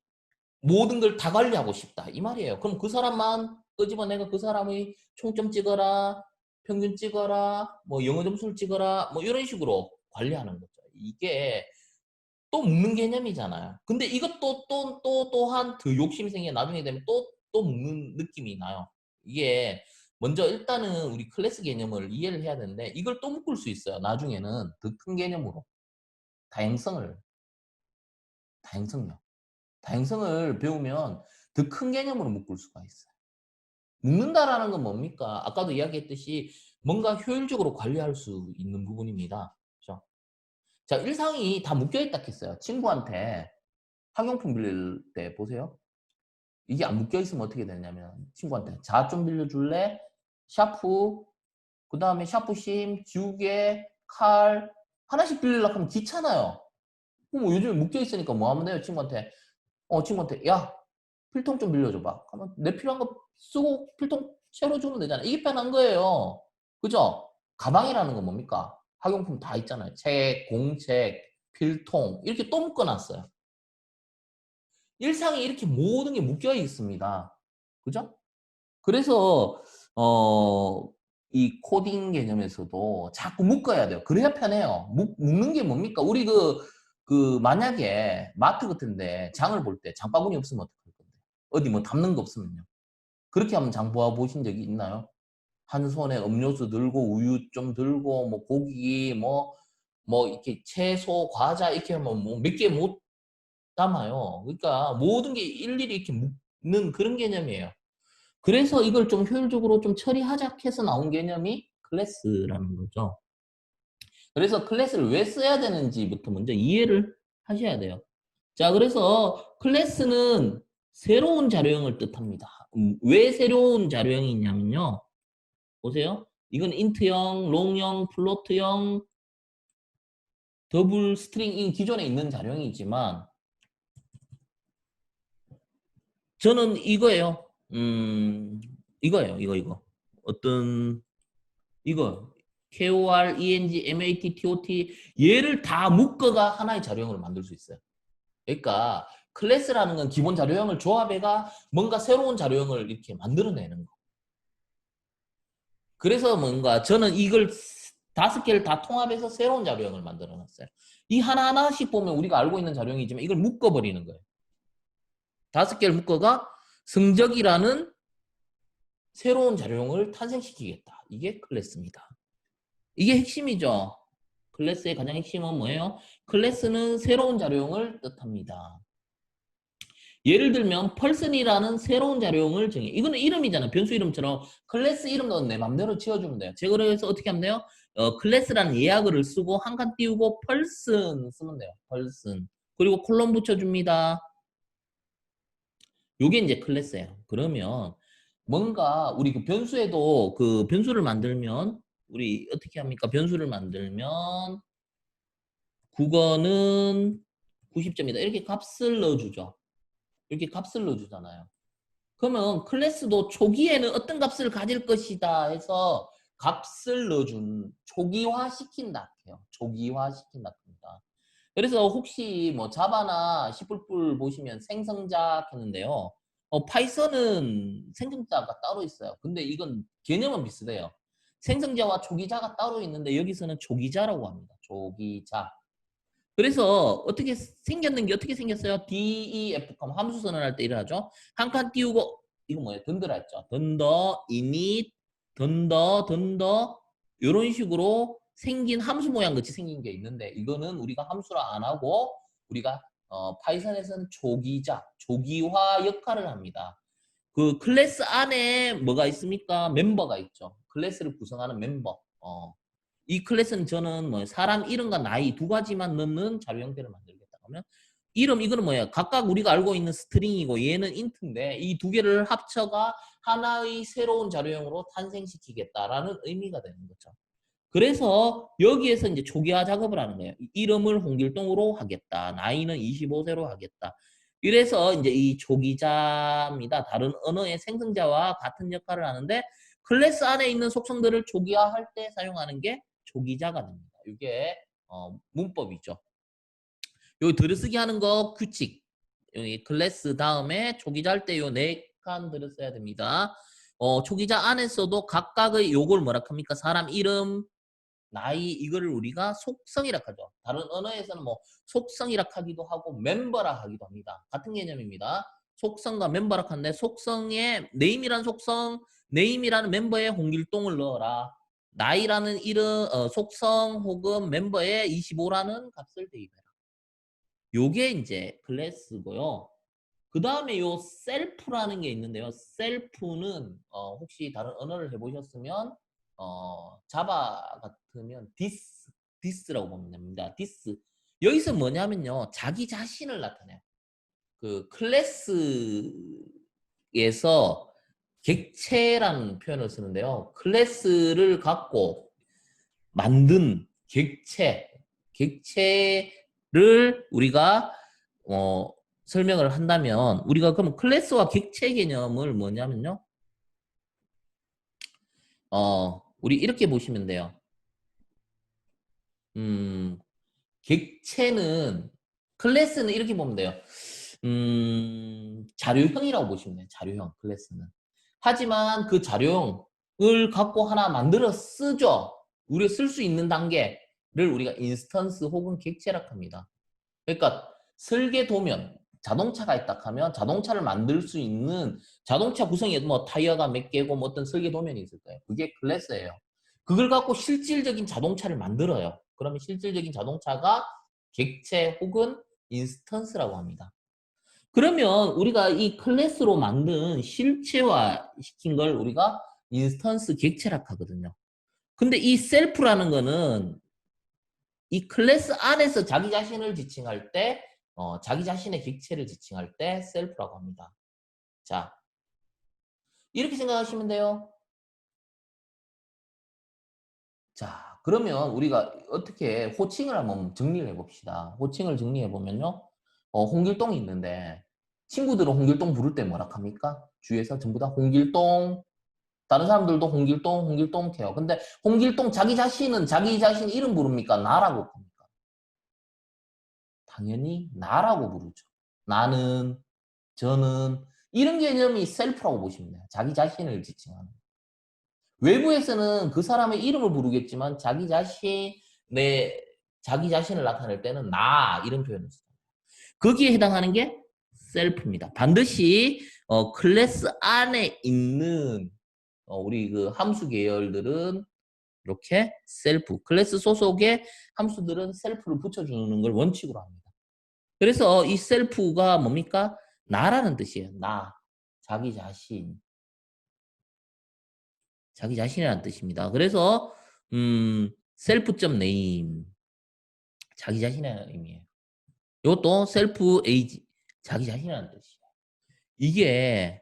모든 걸 다 관리하고 싶다. 이 말이에요. 그럼 그 사람만 끄집어내가 그 사람의 총점 찍어라, 평균 찍어라, 뭐 영어 점수를 찍어라, 뭐 이런 식으로 관리하는 거죠. 이게 또 묶는 개념이잖아요. 근데 이것도 또한 더 욕심이 생겨 나중에 되면 또 묶는 느낌이 나요. 이게 먼저 일단은 우리 클래스 개념을 이해를 해야 되는데 이걸 또 묶을 수 있어요. 나중에는 더 큰 개념으로 다양성을 다양성요. 다양성을 배우면 더 큰 개념으로 묶을 수가 있어요. 묶는다라는 건 뭡니까? 아까도 이야기했듯이 뭔가 효율적으로 관리할 수 있는 부분입니다. 그렇죠? 자, 일상이 다 묶여있다 했어요. 친구한테 학용품 빌릴 때 보세요. 이게 안 묶여있으면 어떻게 되냐면 친구한테 자 좀 빌려줄래? 샤프, 그 다음에 샤프심, 지우개, 칼 하나씩 빌리려고 하면 귀찮아요. 뭐 요즘에 묶여있으니까 뭐 하면 돼요? 친구한테 야 필통 좀 빌려줘봐. 그러면 내 필요한 거 쓰고 필통 채워주면 되잖아요. 이게 편한 거예요. 그죠? 가방이라는 건 뭡니까? 학용품 다 있잖아요. 책, 공책, 필통 이렇게 또 묶어놨어요. 일상에 이렇게 모든 게 묶여 있습니다. 그죠? 그래서 이 코딩 개념에서도 자꾸 묶어야 돼요. 그래야 편해요. 묶는 게 뭡니까? 우리 만약에 마트 같은데 장을 볼 때 장바구니 없으면 어떡할 건데? 어디 뭐 담는 거 없으면요. 그렇게 하면 장 보아 보신 적이 있나요? 한 손에 음료수 들고 우유 좀 들고 뭐 고기 뭐 이렇게 채소 과자 이렇게 하면 뭐 몇 개 못 담아요. 그러니까 모든 게 일일이 이렇게 묶는 그런 개념이에요. 그래서 이걸 좀 효율적으로 좀 처리하자 해서 나온 개념이 클래스라는 거죠. 그래서 클래스를 왜 써야 되는지부터 먼저 이해를 하셔야 돼요. 자, 그래서 클래스는 새로운 자료형을 뜻합니다. 왜 새로운 자료형이냐면요. 보세요. 이건 인트형, 롱형, 플로트형, 더블 스트링 기존에 있는 자료형이지만 저는 이거예요. 이거예요. 이거. 어떤 이거 KOR, ENG, MAT, TOT 얘를 다 묶어가 하나의 자료형을 만들 수 있어요. 그러니까 클래스라는 건 기본 자료형을 조합해가 뭔가 새로운 자료형을 이렇게 만들어내는 거. 그래서 뭔가 저는 이걸 5개를 다 통합해서 새로운 자료형을 만들어 놨어요. 이 하나하나씩 보면 우리가 알고 있는 자료형이지만 이걸 묶어버리는 거예요. 5개를 묶어가 성적이라는 새로운 자료형을 탄생시키겠다. 이게 클래스입니다. 이게 핵심이죠. 클래스의 가장 핵심은 뭐예요? 클래스는 새로운 자료형을 뜻합니다. 예를 들면 person이라는 새로운 자료형을 정해. 이거는 이름이잖아. 변수 이름처럼 클래스 이름도 내 맘대로 지어주면 돼요. 제가 그래서 어떻게 하면 돼요? 클래스라는 예약어를 쓰고 한 칸 띄우고 person 쓰면 돼요. person. 그리고 콜론 붙여줍니다. 요게 이제 클래스예요. 그러면 뭔가 우리 그 변수에도 그 변수를 만들면 우리 어떻게 합니까? 변수를 만들면 국어는 90점이다. 이렇게 값을 넣어주죠. 이렇게 값을 넣어주잖아요. 그러면 클래스도 초기에는 어떤 값을 가질 것이다 해서 값을 넣어준 초기화 시킨다 해요. 초기화 시킨다 합니다. 그래서 혹시 뭐 자바나 C++ 보시면 생성자 했는데요. 파이썬은 생성자가 따로 있어요. 근데 이건 개념은 비슷해요. 생성자와 초기자가 따로 있는데 여기서는 초기자라고 합니다. 초기자. 그래서 어떻게 생겼는 게 어떻게 생겼어요? DEF 함수 선언할 때 이래하죠. 한 칸 띄우고 이거 뭐예요? 던더라 했죠. 던더, init, 던더 이런 식으로 생긴 함수 모양 같이 생긴 게 있는데 이거는 우리가 함수라 안 하고 우리가 파이썬에서는 조기화 역할을 합니다. 그 클래스 안에 뭐가 있습니까? 멤버가 있죠. 클래스를 구성하는 멤버. 이 클래스는 저는 뭐 사람 이름과 나이 두 가지만 넣는 자료 형태를 만들겠다 하면 이름 이거는 뭐야? 각각 우리가 알고 있는 스트링이고 얘는 인트인데 이 두 개를 합쳐가 하나의 새로운 자료형으로 탄생시키겠다라는 의미가 되는 거죠. 그래서 여기에서 이제 초기화 작업을 하는 거예요. 이름을 홍길동으로 하겠다. 나이는 25세로 하겠다. 이래서 이제 이 초기자입니다. 다른 언어의 생성자와 같은 역할을 하는데 클래스 안에 있는 속성들을 초기화할 때 사용하는 게 초기자가 됩니다. 이게 문법이죠. 여기 들어쓰기 하는 거 규칙. 여기 클래스 다음에 초기자 할 때 요 네 칸 들어써야 됩니다. 초기자 안에서도 각각의 요걸 뭐라 합니까? 사람 이름, 나이 이거를 우리가 속성이라 하죠. 다른 언어에서는 뭐 속성이라 하기도 하고 멤버라 하기도 합니다. 같은 개념입니다. 속성과 멤버라 하는데 속성에 네임이라는 속성, 네임이라는 멤버에 홍길동을 넣어라. 나이라는 이름 속성 혹은 멤버에 25라는 값을 대입해라. 요게 이제 클래스고요. 그 다음에 요 셀프라는 게 있는데요. 셀프는 혹시 다른 언어를 해보셨으면 자바 같으면 디스라고 보면 됩니다. 디스. 여기서 뭐냐면요. 자기 자신을 나타내요. 그 클래스에서 객체라는 표현을 쓰는데요. 클래스를 갖고 만든 객체를 우리가 설명을 한다면 우리가 그럼 클래스와 객체 개념을 뭐냐면요. 우리 이렇게 보시면 돼요. 객체는 클래스는 이렇게 보면 돼요. 자료형이라고 보시면 돼요. 자료형 클래스는. 하지만 그 자료형을 갖고 하나 만들어 쓰죠. 우리가 쓸 수 있는 단계를 우리가 인스턴스 혹은 객체라고 합니다. 그러니까 설계 도면 자동차가 있다 하면 자동차를 만들 수 있는 자동차 구성에 뭐 타이어가 몇 개고 뭐 어떤 설계 도면이 있을 거예요. 그게 클래스예요. 그걸 갖고 실질적인 자동차를 만들어요. 그러면 실질적인 자동차가 객체 혹은 인스턴스라고 합니다. 그러면 우리가 이 클래스로 만든 실체화 시킨 걸 우리가 인스턴스 객체라고 하거든요. 근데 이 셀프라는 거는 이 클래스 안에서 자기 자신을 지칭할 때 자기 자신의 객체를 지칭할 때 셀프라고 합니다. 자, 이렇게 생각하시면 돼요. 자, 그러면 우리가 어떻게 호칭을 한번 정리를 해봅시다. 호칭을 정리해보면요. 홍길동이 있는데 친구들은 홍길동 부를 때 뭐라 합니까? 주위에서 전부 다 홍길동, 다른 사람들도 홍길동, 홍길동 해요. 근데 홍길동 자기 자신은 자기 자신 이름 부릅니까? 나라고 합니까? 당연히 나라고 부르죠. 나는, 저는 이런 개념이 셀프라고 보시면 돼요. 자기 자신을 지칭하는. 외부에서는 그 사람의 이름을 부르겠지만 자기 자신을 나타낼 때는 나 이런 표현을 써요. 거기에 해당하는 게 셀프입니다. 반드시 클래스 안에 있는 우리 그 함수 계열들은 이렇게 셀프, 클래스 소속의 함수들은 셀프를 붙여주는 걸 원칙으로 합니다. 그래서 이 셀프가 뭡니까? 나라는 뜻이에요. 나, 자기 자신, 자기 자신이라는 뜻입니다. 그래서 셀프.name, 자기 자신이라는 의미예요. 이것도 셀프 에이지, 자기 자신이라는 뜻이에요. 이게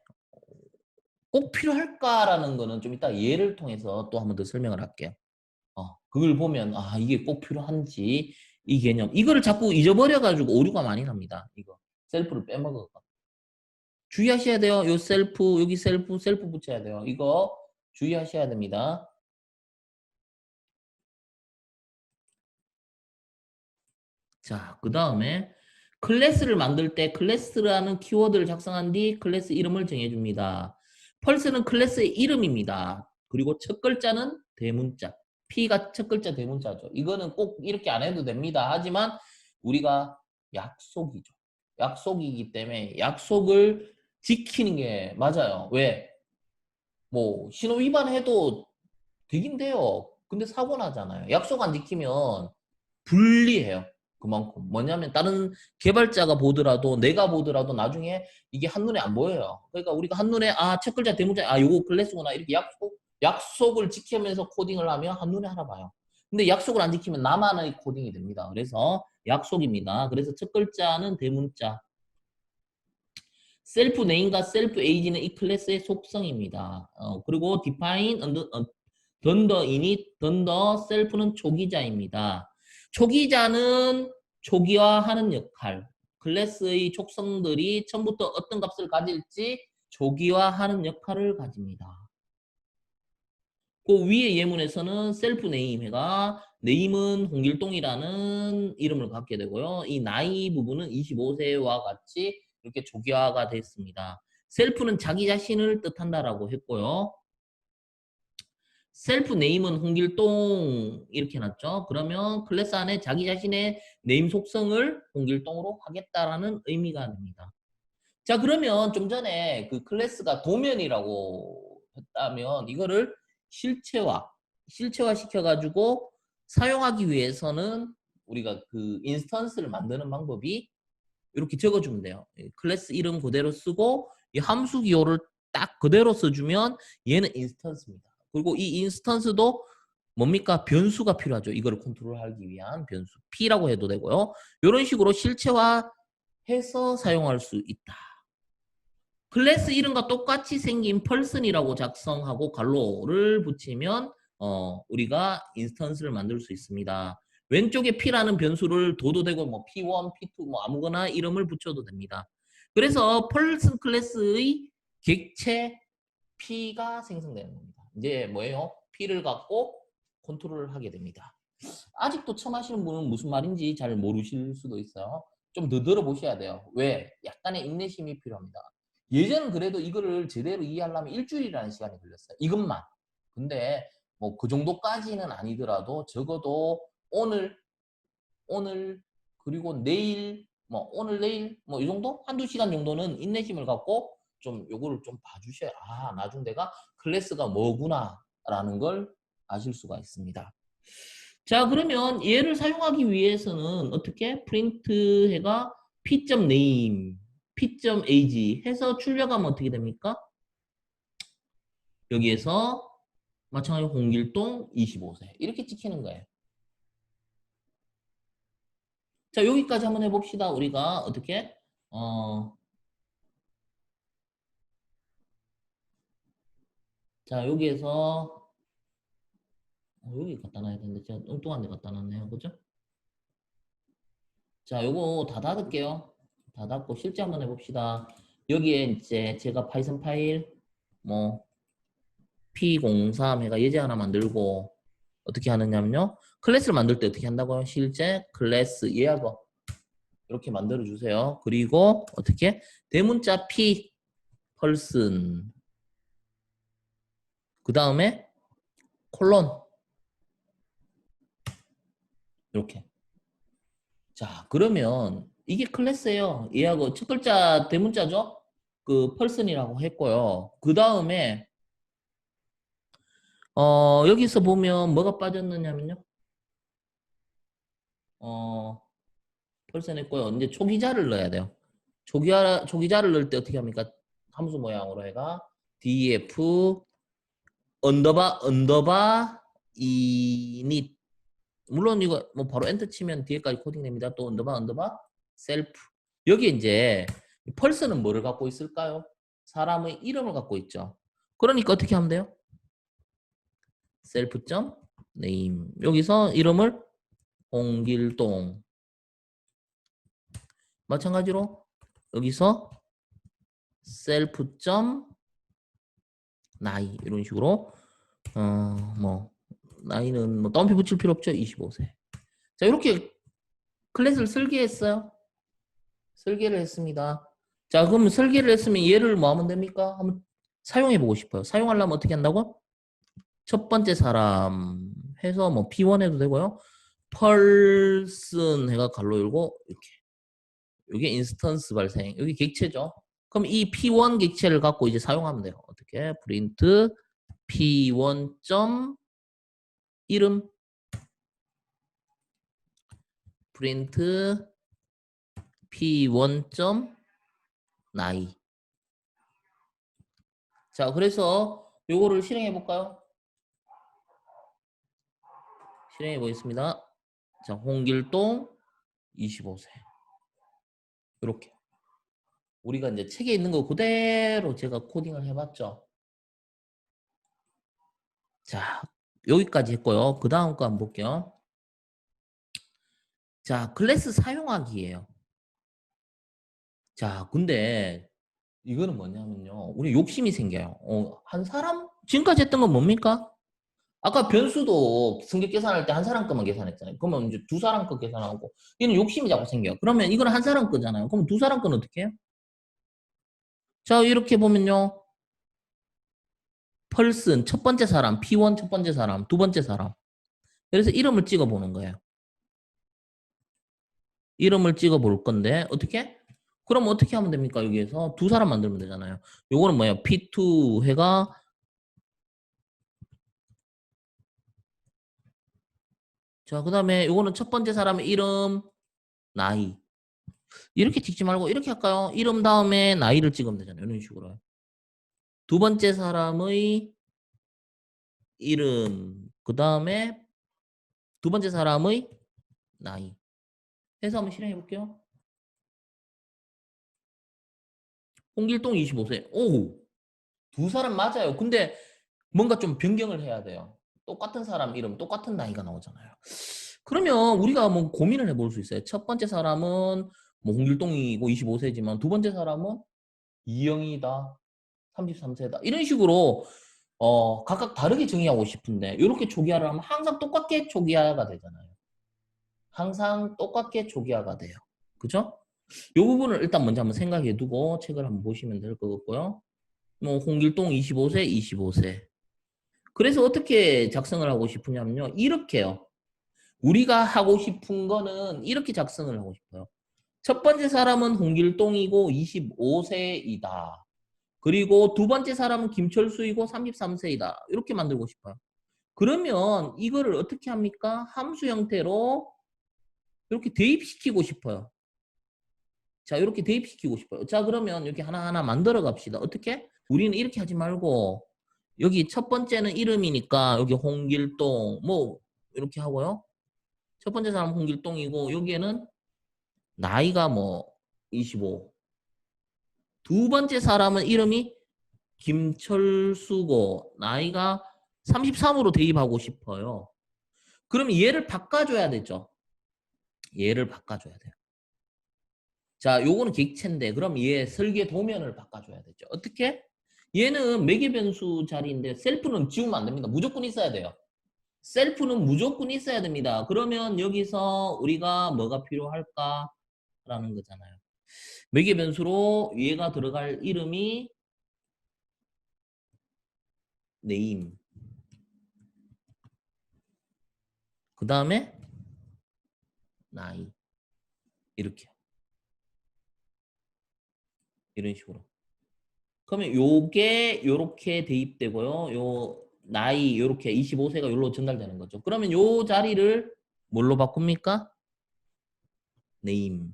꼭 필요할까라는 거는 좀 이따 예를 통해서 또 한 번 더 설명을 할게요. 그걸 보면 이게 꼭 필요한지 이 개념 이거를 자꾸 잊어버려가지고 오류가 많이 납니다. 이거 셀프를 빼먹어. 주의하셔야 돼요. 요 셀프 여기 셀프 붙여야 돼요. 이거 주의하셔야 됩니다. 자, 그 다음에 클래스를 만들 때 클래스라는 키워드를 작성한 뒤 클래스 이름을 정해줍니다. 펄스는 클래스의 이름입니다. 그리고 첫 글자는 대문자. P가 첫 글자 대문자죠. 이거는 꼭 이렇게 안 해도 됩니다. 하지만 우리가 약속이죠. 약속이기 때문에 약속을 지키는 게 맞아요. 왜? 뭐 신호 위반해도 되긴 돼요. 근데 사고 나잖아요. 약속 안 지키면 불리해요. 그만큼. 뭐냐면 다른 개발자가 보더라도 내가 보더라도 나중에 이게 한눈에 안 보여요. 그러니까 우리가 한눈에 첫 글자 대문자 요거 클래스구나 이렇게 약속을 지키면서 코딩을 하면 한눈에 알아봐요. 근데 약속을 안 지키면 나만의 코딩이 됩니다. 그래서 약속입니다. 그래서 첫 글자는 대문자. 셀프 네임과 셀프 에이지는 이 클래스의 속성입니다. 그리고 define, 던더 init, 던더 셀프는 초기자입니다. 초기자는 초기화하는 역할. 클래스의 촉성들이 처음부터 어떤 값을 가질지 초기화하는 역할을 가집니다. 그 위에 예문에서는 셀프 네임해가 네임은 홍길동이라는 이름을 갖게 되고요. 이 나이 부분은 25세와 같이 이렇게 조기화가 됐습니다. 셀프는 자기 자신을 뜻한다라고 했고요. 셀프 네임은 홍길동 이렇게 놨죠. 그러면 클래스 안에 자기 자신의 네임 속성을 홍길동으로 하겠다라는 의미가 됩니다. 자, 그러면 좀 전에 그 클래스가 도면이라고 했다면 이거를 실체화 시켜가지고 사용하기 위해서는 우리가 그 인스턴스를 만드는 방법이 이렇게 적어주면 돼요. 클래스 이름 그대로 쓰고 이 함수 기호를 딱 그대로 써주면 얘는 인스턴스입니다. 그리고 이 인스턴스도 뭡니까? 변수가 필요하죠. 이거를 컨트롤하기 위한 변수. P라고 해도 되고요. 이런 식으로 실체화해서 사용할 수 있다. 클래스 이름과 똑같이 생긴 펄슨이라고 작성하고 괄호를 붙이면 우리가 인스턴스를 만들 수 있습니다. 왼쪽에 P라는 변수를 둬도 되고 뭐 P1, P2 뭐 아무거나 이름을 붙여도 됩니다. 그래서 펄슨 클래스의 객체 P가 생성되는 겁니다. 이제 뭐예요? P를 갖고 컨트롤을 하게 됩니다. 아직도 처음 하시는 분은 무슨 말인지 잘 모르실 수도 있어요. 좀 더 들어보셔야 돼요. 왜? 약간의 인내심이 필요합니다. 예전은 그래도 이거를 제대로 이해하려면 일주일이라는 시간이 걸렸어요. 이것만. 근데 뭐 그 정도까지는 아니더라도 적어도 오늘 그리고 내일 오늘 내일 뭐 이 정도? 한두 시간 정도는 인내심을 갖고 좀 요거를 좀 봐주셔야 나중 내가 클래스가 뭐구나 라는 걸 아실 수가 있습니다. 자, 그러면 얘를 사용하기 위해서는 어떻게? 프린트 해가 p.name, p.age 해서 출력하면 어떻게 됩니까? 여기에서 마찬가지로 홍길동 25세 이렇게 찍히는 거예요. 자, 여기까지 한번 해봅시다. 우리가 어떻게? 자, 여기에서 여기 갖다 놔야 되는데 제가 엉뚱한 데 갖다 놨네요. 그죠? 자, 요거 다 닫을게요. 다 닫고 실제 한번 해봅시다. 여기에 이제 제가 파이썬 파일 뭐 P03 해가 예제 하나 만들고 어떻게 하느냐면요. 클래스를 만들 때 어떻게 한다고요? 실제 클래스 예약어 이렇게 만들어 주세요. 그리고 어떻게 대문자 P person 그 다음에 콜론 이렇게. 자, 그러면 이게 클래스예요. 예약어 첫 글자 대문자죠? 그 person이라고 했고요. 그 다음에 여기서 보면 뭐가 빠졌느냐면요. person 했고요. 이제 초기자를 넣어야 돼요. 초기자를 넣을 때 어떻게 합니까? 함수 모양으로 해가 df 언더바 init 물론 이거 뭐 바로 엔터 치면 뒤에까지 코딩 됩니다. 또 언더바 셀프 여기 이제 펄스는 뭐를 갖고 있을까요? 사람의 이름을 갖고 있죠. 그러니까 어떻게 하면 돼요? 셀프 점 네임 여기서 이름을 홍길동 마찬가지로 여기서 셀프 점 나이 이런 식으로 뭐 나이는 뭐 따옴표 붙일 필요 없죠. 25세. 자, 이렇게 클래스를 설계했어요. 설계를 했습니다. 자, 그럼 설계를 했으면 얘를 뭐 하면 됩니까? 한번 사용해 보고 싶어요. 사용하려면 어떻게 한다고? 첫 번째 사람 해서 뭐 P1 해도 되고요. person 해가 괄호 열고 이렇게. 이게 인스턴스 발생. 여기 객체죠. 그럼 이 P1 객체를 갖고 이제 사용하면 돼요. 어떻게? 프린트 P1 점 이름 프린트 P1 점 나이. 자, 그래서 요거를 실행해 볼까요? 실행해 보겠습니다. 자, 홍길동 25세. 이렇게. 우리가 이제 책에 있는 거 그대로 제가 코딩을 해봤죠. 자, 여기까지 했고요. 그 다음 거 한번 볼게요. 자, 클래스 사용하기예요. 자, 근데 이거는 뭐냐면요. 우리 욕심이 생겨요. 한 사람? 지금까지 했던 건 뭡니까? 아까 변수도 승객 계산할 때 한 사람 거만 계산했잖아요. 그러면 이제 두 사람 거 계산하고 얘는 욕심이 자꾸 생겨요. 그러면 이거는 한 사람 거잖아요. 그럼 두 사람 거는 어떻게 해요? 자, 이렇게 보면요. 펄슨 첫 번째 사람, P1 첫 번째 사람, 두 번째 사람. 그래서 이름을 찍어 보는 거예요. 이름을 찍어 볼 건데 어떻게? 그럼 어떻게 하면 됩니까? 여기에서 두 사람 만들면 되잖아요. 요거는 뭐예요? P2 해가 자, 그다음에 요거는 첫 번째 사람의 이름, 나이. 이렇게 찍지 말고 이렇게 할까요? 이름 다음에 나이를 찍으면 되잖아요. 이런 식으로. 두 번째 사람의 이름, 그다음에 두 번째 사람의 나이. 해서 한번 실행해 볼게요. 홍길동 25세. 오, 두 사람 맞아요. 근데 뭔가 좀 변경을 해야 돼요. 똑같은 사람 이름, 똑같은 나이가 나오잖아요. 그러면 우리가 뭐 고민을 해볼 수 있어요. 첫 번째 사람은 뭐 홍길동이고 25세지만 두 번째 사람은 이영이다, 33세다. 이런 식으로 각각 다르게 정의하고 싶은데 이렇게 초기화를 하면 항상 똑같게 초기화가 되잖아요. 항상 똑같게 초기화가 돼요. 그죠? 이 부분을 일단 먼저 한번 생각해 두고 책을 한번 보시면 될 것 같고요. 뭐 홍길동 25세, 25세. 그래서 어떻게 작성을 하고 싶으냐면요. 이렇게요. 우리가 하고 싶은 거는 이렇게 작성을 하고 싶어요. 첫 번째 사람은 홍길동이고 25세이다. 그리고 두 번째 사람은 김철수이고 33세이다. 이렇게 만들고 싶어요. 그러면 이거를 어떻게 합니까? 함수 형태로 이렇게 대입시키고 싶어요. 자, 이렇게 대입시키고 싶어요. 자, 그러면 이렇게 하나하나 만들어 갑시다. 어떻게? 우리는 이렇게 하지 말고 여기 첫 번째는 이름이니까 여기 홍길동 뭐 이렇게 하고요. 첫 번째 사람 홍길동이고 여기에는 나이가 뭐 25. 두 번째 사람은 이름이 김철수고 나이가 33으로 대입하고 싶어요. 그럼 얘를 바꿔줘야 되죠. 얘를 바꿔줘야 돼요. 자, 요거는 객체인데 그럼 얘 설계 도면을 바꿔줘야 되죠. 어떻게? 얘는 매개 변수 자리인데 셀프는 지우면 안 됩니다. 무조건 있어야 돼요. 셀프는 무조건 있어야 됩니다. 그러면 여기서 우리가 뭐가 필요할까? 라는 거잖아요. 매개 변수로 얘가 들어갈 이름이 name. 그 다음에 나이. 이렇게. 이런 식으로. 그러면 요게 요렇게 대입되고요. 요 나이 요렇게 25세가 요로 전달되는 거죠. 그러면 요 자리를 뭘로 바꿉니까? name.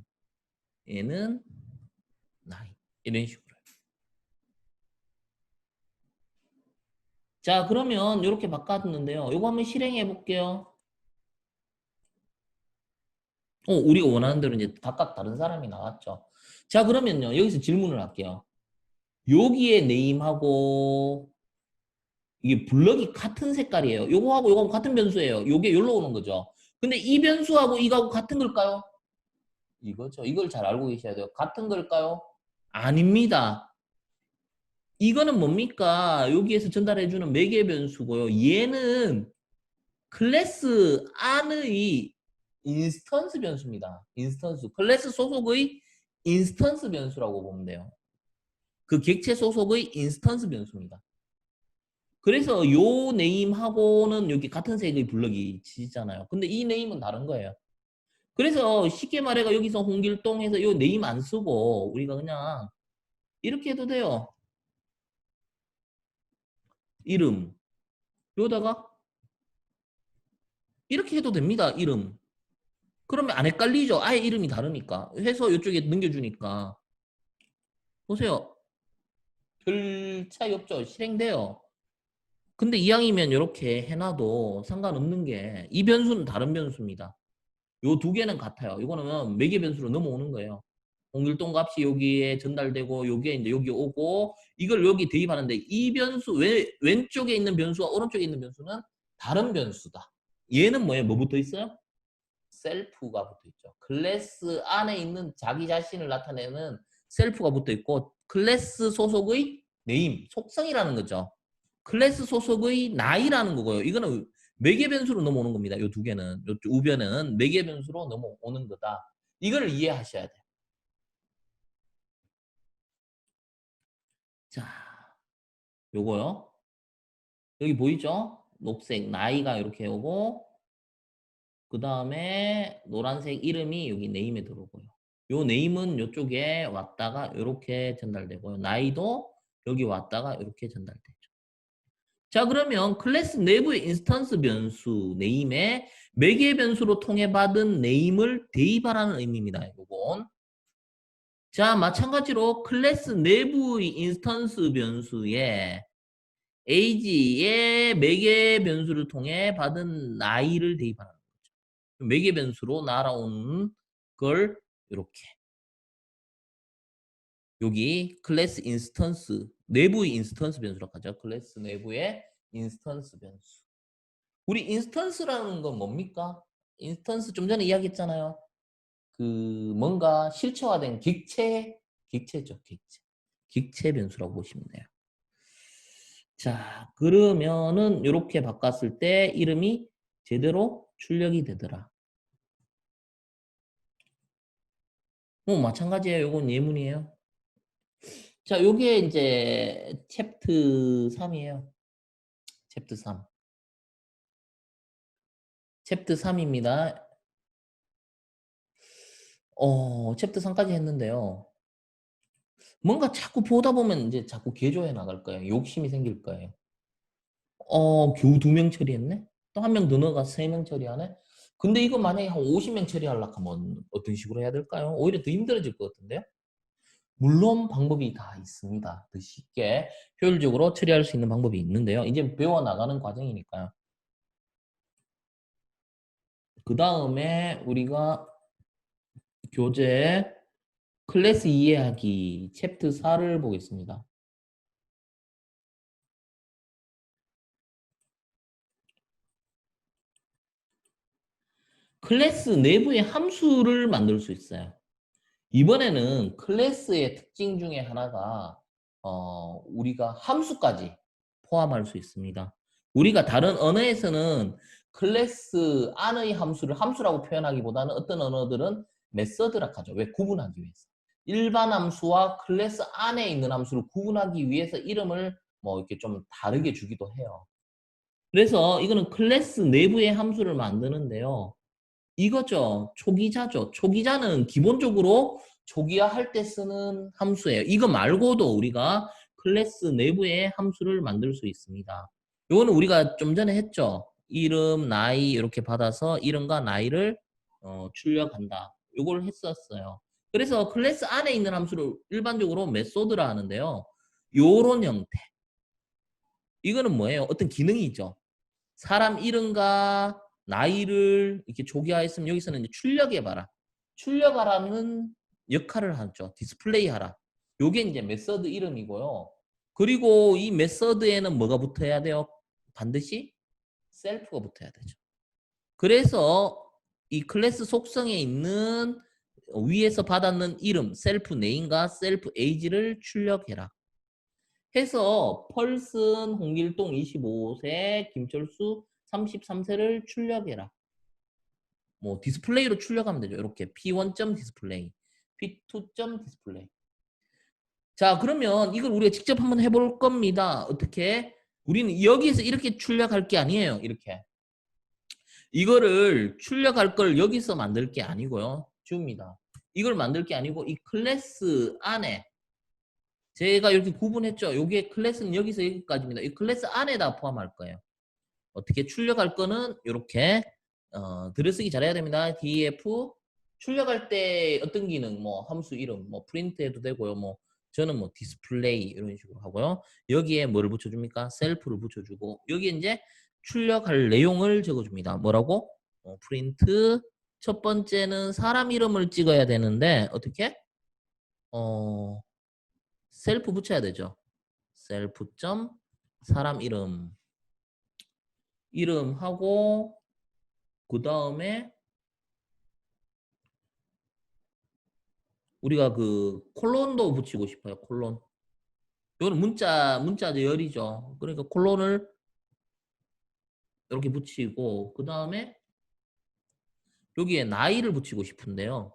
얘는 나이. 이런 식으로. 자, 그러면 요렇게 바꿨는데요. 요거 한번 실행해 볼게요. 우리가 원하는 대로 이제 각각 다른 사람이 나왔죠. 자, 그러면요. 여기서 질문을 할게요. 여기에 네임하고 이게 블럭이 같은 색깔이에요. 요거하고 요거하고 같은 변수예요. 요게 여기로 오는 거죠. 근데 이 변수하고 이거하고 같은 걸까요? 이거죠. 이걸 잘 알고 계셔야 돼요. 같은 걸까요? 아닙니다. 이거는 뭡니까? 여기에서 전달해주는 매개 변수고요. 얘는 클래스 안의 인스턴스 변수입니다. 인스턴스. 클래스 소속의 인스턴스 변수라고 보면 돼요. 그 객체 소속의 인스턴스 변수입니다. 그래서 요 네임하고는 여기 같은 색의 블럭이 지잖아요. 근데 이 네임은 다른 거예요. 그래서 쉽게 말해가 여기서 홍길동에서 요 네임 안 쓰고 우리가 그냥 이렇게 해도 돼요. 이름. 요다가 이렇게 해도 됩니다. 이름. 그러면 안 헷갈리죠. 아예 이름이 다르니까. 해서 이쪽에 넘겨주니까. 보세요. 별 차이 없죠. 실행돼요. 근데 이왕이면 이렇게 해놔도 상관없는 게 이 변수는 다른 변수입니다. 요 두 개는 같아요. 이거는 매개 변수로 넘어오는 거예요. 공일동 값이 여기에 전달되고 여기에 이제 여기 오고 이걸 여기 대입하는데 이 변수 왼쪽에 있는 변수와 오른쪽에 있는 변수는 다른 변수다. 얘는 뭐예요? 뭐 붙어 있어요? 셀프가 붙어 있죠. 클래스 안에 있는 자기 자신을 나타내는 셀프가 붙어 있고 클래스 소속의 네임, 속성이라는 거죠. 클래스 소속의 나이라는 거고요. 이거는 매개 변수로 넘어오는 겁니다. 이 두 개는, 요 우변은 매개 변수로 넘어오는 거다. 이걸 이해하셔야 돼요. 자, 요거요. 여기 보이죠? 녹색 나이가 이렇게 오고 그 다음에 노란색 이름이 여기 네임에 들어오고요. 요 네임은 이쪽에 왔다가 이렇게 전달되고요. 나이도 여기 왔다가 이렇게 전달되죠. 자, 그러면 클래스 내부의 인스턴스 변수 네임에 매개 변수로 통해 받은 네임을 대입하라는 의미입니다. 요건. 자, 마찬가지로 클래스 내부의 인스턴스 변수에 age의 매개 변수를 통해 받은 나이를 대입하는 거죠. 매개 변수로 날아온 걸 이렇게 여기 클래스 인스턴스 내부의 인스턴스 변수라고 하죠. 클래스 내부의 인스턴스 변수. 우리 인스턴스라는 건 뭡니까? 인스턴스 좀 전에 이야기했잖아요. 그 뭔가 실체화된 객체죠, 객체. 객체 변수라고 보시면 돼요. 자, 그러면은 이렇게 바꿨을 때 이름이 제대로 출력이 되더라. 뭐 마찬가지예요. 요건 예문이에요. 자, 요게 이제 챕트 3이에요. 챕트 3. 챕트 3입니다. 챕트 3까지 했는데요. 뭔가 자꾸 보다 보면 이제 자꾸 개조해 나갈 거예요. 욕심이 생길 거예요. 겨우 2명 처리했네? 또 한 명 더 넣어가 3명 처리하네? 근데 이거 만약에 한 50명 처리하려고 하면 어떤 식으로 해야 될까요? 오히려 더 힘들어질 것 같은데요? 물론 방법이 다 있습니다. 더 쉽게 효율적으로 처리할 수 있는 방법이 있는데요. 이제 배워나가는 과정이니까요. 그 다음에 우리가 교재 클래스 이해하기 챕터 4를 보겠습니다. 클래스 내부에 함수를 만들 수 있어요. 이번에는 클래스의 특징 중에 하나가 우리가 함수까지 포함할 수 있습니다. 우리가 다른 언어에서는 클래스 안의 함수를 함수라고 표현하기보다는 어떤 언어들은 메서드라고 하죠. 왜? 구분하기 위해서. 일반 함수와 클래스 안에 있는 함수를 구분하기 위해서 이름을 뭐 이렇게 좀 다르게 주기도 해요. 그래서 이거는 클래스 내부의 함수를 만드는데요. 이거죠. 초기자죠. 초기자는 기본적으로 초기화할 때 쓰는 함수예요. 이거 말고도 우리가 클래스 내부에 함수를 만들 수 있습니다. 이거는 우리가 좀 전에 했죠. 이름, 나이 이렇게 받아서 이름과 나이를 출력한다. 이걸 했었어요. 그래서 클래스 안에 있는 함수를 일반적으로 메소드라 하는데요. 요런 형태. 이거는 뭐예요? 어떤 기능이 있죠. 사람 이름과 나이를 이렇게 초기화했으면 여기서는 이제 출력해봐라. 출력하라는 역할을 하죠. 디스플레이하라. 요게 이제 메서드 이름이고요. 그리고 이 메서드에는 뭐가 붙어야 돼요? 반드시 셀프가 붙어야 되죠. 그래서 이 클래스 속성에 있는 위에서 받았는 이름, 셀프 네임과 셀프 에이지를 출력해라. 해서 펄슨 홍길동 25세, 김철수 33세를 출력해라. 뭐 디스플레이로 출력하면 되죠. 이렇게 P1점 디스플레이, P2점 디스플레이. 자, 그러면 이걸 우리가 직접 한번 해볼 겁니다. 어떻게? 우리는 여기에서 이렇게 출력할 게 아니에요. 이렇게. 이거를 출력할 걸 여기서 만들 게 아니고요. 줍니다. 이걸 만들 게 아니고 이 클래스 안에 제가 이렇게 구분했죠. 여기에 클래스는 여기서 여기까지입니다. 이 클래스 안에다 포함할 거예요. 어떻게 출력할 거는 이렇게 들여쓰기 잘해야 됩니다. def 출력할 때 어떤 기능, 뭐 함수 이름, 뭐 프린트 해도 되고요. 뭐 저는 뭐 디스플레이 이런 식으로 하고요. 여기에 뭐를 붙여줍니까? 셀프를 붙여주고 여기 이제 출력할 내용을 적어줍니다. 뭐라고? 프린트 첫 번째는 사람 이름을 찍어야 되는데 어떻게? 셀프 붙여야 되죠. 셀프 점 사람 이름하고 그 다음에 우리가 그 콜론도 붙이고 싶어요. 콜론. 이거는 문자열이죠. 그러니까 콜론을 이렇게 붙이고 그 다음에 여기에 나이를 붙이고 싶은데요.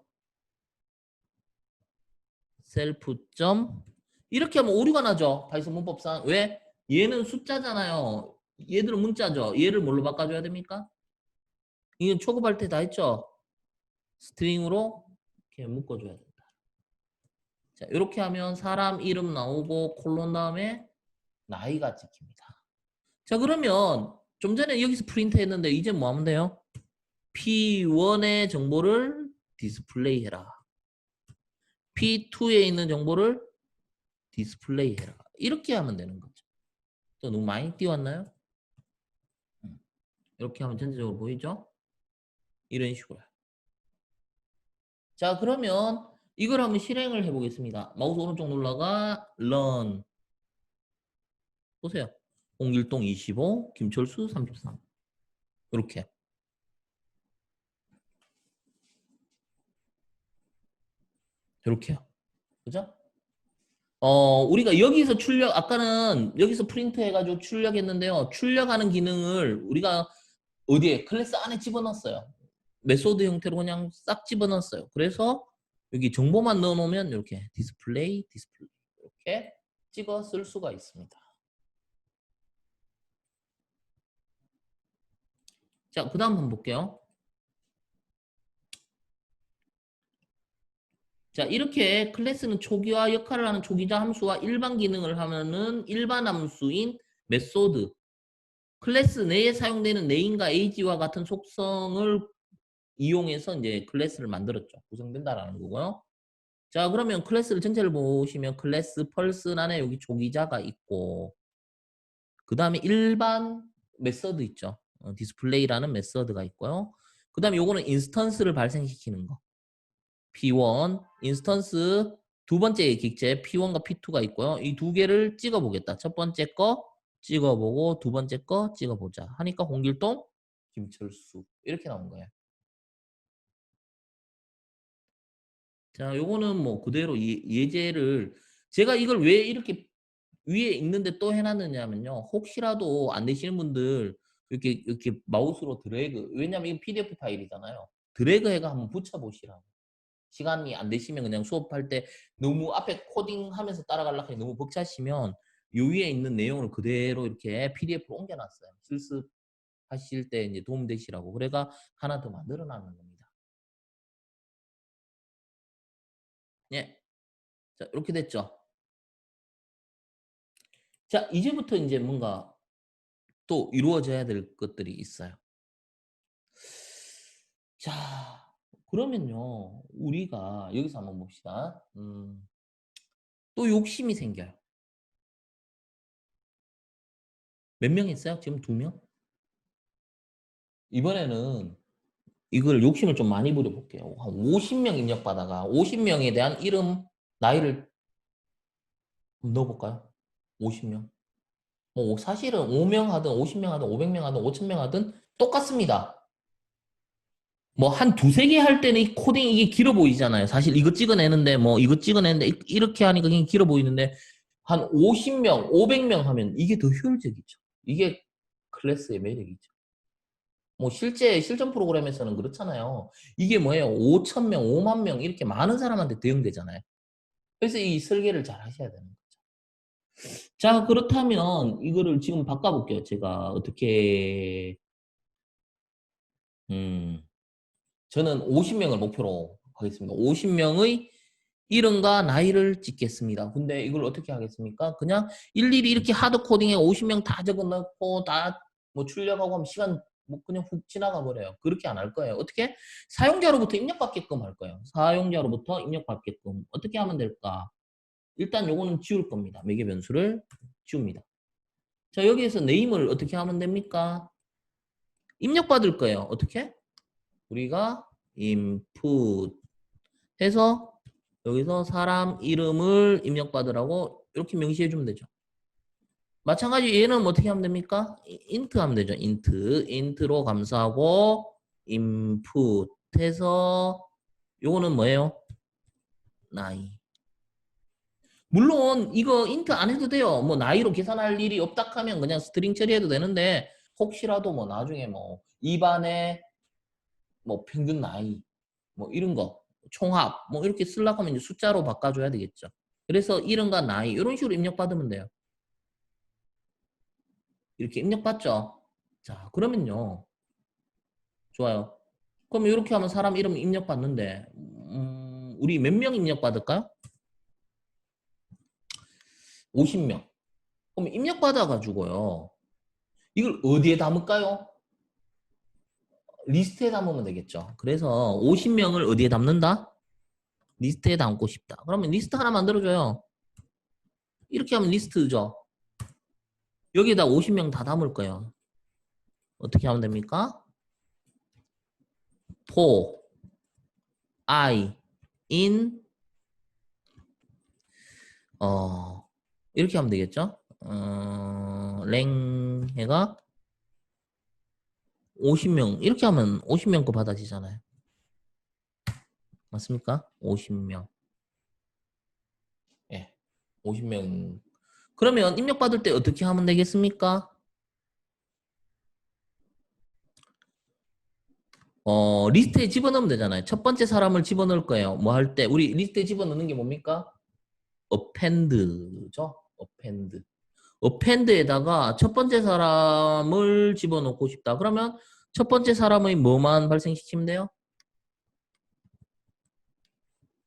셀프 점 이렇게 하면 오류가 나죠. 파이썬 문법상. 왜? 얘는 숫자잖아요. 얘들은 문자죠. 얘를 뭘로 바꿔줘야 됩니까? 이건 초급할 때 다 했죠. 스트링으로 이렇게 묶어줘야 된다. 자, 이렇게 하면 사람 이름 나오고 콜론 다음에 나이가 찍힙니다. 자, 그러면 좀 전에 여기서 프린트 했는데 이제 뭐 하면 돼요? P1의 정보를 디스플레이 해라. P2에 있는 정보를 디스플레이 해라. 이렇게 하면 되는 거죠. 또 너무 많이 띄웠나요? 이렇게 하면 전체적으로 보이죠? 이런 식으로. 자, 그러면 이걸 한번 실행을 해보겠습니다. 마우스 오른쪽 눌러가 run. 보세요. 홍길동 25, 김철수 33. 이렇게. 이렇게요. 그죠? 우리가 여기서 아까는 여기서 프린트 해가지고 출력했는데요. 출력하는 기능을 우리가 어디에? 클래스 안에 집어넣었어요. 메소드 형태로 그냥 싹 집어넣었어요. 그래서 여기 정보만 넣어놓으면 이렇게 디스플레이 이렇게 찍어 쓸 수가 있습니다. 자, 그 다음 한번 볼게요. 자, 이렇게 클래스는 초기화 역할을 하는 초기자 함수와 일반 기능을 하면은 일반 함수인 메소드 클래스 내에 사용되는 네임과 에이지와 같은 속성을 이용해서 이제 클래스를 만들었죠. 구성된다라는 거고요. 자, 그러면 클래스를 전체를 보시면 클래스 펄슨 안에 여기 초기자가 있고 그 다음에 일반 메서드 있죠. 디스플레이라는 메서드가 있고요. 그 다음에 요거는 인스턴스를 발생시키는 거. P1 인스턴스 두 번째 객체 P1과 P2가 있고요. 이 두 개를 찍어 보겠다. 첫 번째 거 찍어 보고 두 번째 거 찍어 보자. 하니까 홍길동, 김철수 이렇게 나온 거예요. 자, 요거는 뭐 그대로 예제를 제가 이걸 왜 이렇게 위에 있는데 또 해놨느냐면요. 혹시라도 안 되시는 분들 이렇게 마우스로 드래그 왜냐면 이거 PDF 파일이잖아요. 드래그 해가 한번 붙여보시라고. 시간이 안 되시면 그냥 수업할 때 너무 앞에 코딩하면서 따라가려고 하니 너무 벅차시면 요 위에 있는 내용을 그대로 이렇게 PDF로 옮겨놨어요. 실습하실 때 이제 도움되시라고. 그래가 하나 더 만들어 놨는 겁니다. 예. 자, 이렇게 됐죠. 자, 이제부터 이제 뭔가 또 이루어져야 될 것들이 있어요. 자, 그러면요. 우리가 여기서 한번 봅시다. 또 욕심이 생겨요. 몇 명 있어요? 지금 2명? 이번에는 이걸 욕심을 좀 많이 부려볼게요. 한 50명 입력받아가 50명에 대한 이름, 나이를 넣어볼까요? 50명. 뭐 사실은 5명 하든 50명 하든 500명 하든 5,000명 하든 똑같습니다. 뭐 한 두세 개 할 때는 이 코딩 이게 길어 보이잖아요. 사실 이거 찍어내는데 뭐 이거 찍어내는데 이렇게 하니까 그냥 길어 보이는데 한 50명, 500명 하면 이게 더 효율적이죠. 이게 클래스의 매력이죠. 뭐 실제 실전 프로그램에서는 그렇잖아요. 이게 뭐예요? 5천 명, 5만 명 이렇게 많은 사람한테 대응되잖아요. 그래서 이 설계를 잘 하셔야 되는 거죠. 자, 그렇다면 이거를 지금 바꿔볼게요. 제가 어떻게 저는 50명을 목표로 하겠습니다. 50명의 이름과 나이를 찍겠습니다. 근데 이걸 어떻게 하겠습니까? 그냥 일일이 이렇게 하드 코딩에 50명 다 적어놓고 다 뭐 출력하고 하면 시간 뭐 그냥 훅 지나가 버려요. 그렇게 안 할 거예요. 어떻게? 사용자로부터 입력받게끔 할 거예요. 사용자로부터 입력받게끔. 어떻게 하면 될까? 일단 요거는 지울 겁니다. 매개 변수를 지웁니다. 자, 여기에서 네임을 어떻게 하면 됩니까? 입력받을 거예요. 어떻게? 우리가 input 해서 여기서 사람 이름을 입력받으라고 이렇게 명시해 주면 되죠. 마찬가지 얘는 어떻게 하면 됩니까? int 하면 되죠. int로 감사하고 input 해서 요거는 뭐예요? 나이. 물론 이거 int 안 해도 돼요. 뭐 나이로 계산할 일이 없다 하면 그냥 스트링 처리해도 되는데 혹시라도 뭐 나중에 뭐 입안에 뭐 평균 나이 뭐 이런 거 총합 뭐 이렇게 쓰려고 하면 이제 숫자로 바꿔줘야 되겠죠. 그래서 이름과 나이 이런 식으로 입력받으면 돼요. 이렇게 입력받죠. 자 그러면요. 좋아요. 그럼 이렇게 하면 사람 이름 입력받는데 우리 몇 명 입력받을까요? 50명. 그럼 입력받아가지고요. 이걸 어디에 담을까요? 리스트에 담으면 되겠죠. 그래서 50명을 어디에 담는다? 리스트에 담고 싶다. 그러면 리스트 하나 만들어줘요. 이렇게 하면 리스트죠. 여기에다 50명 다 담을 거예요. 어떻게 하면 됩니까? for I in 이렇게 하면 되겠죠. 랭 해가 50명 이렇게 하면 50명 거 받아지잖아요. 맞습니까? 50명. 예. 50명. 그러면 입력받을 때 어떻게 하면 되겠습니까? 리스트에 집어넣으면 되잖아요. 첫 번째 사람을 집어넣을 거예요. 뭐 할 때 우리 리스트에 집어넣는 게 뭡니까? append죠. append. append에다가 첫 번째 사람을 집어넣고 싶다. 그러면 첫 번째 사람의 뭐만 발생시키면 돼요?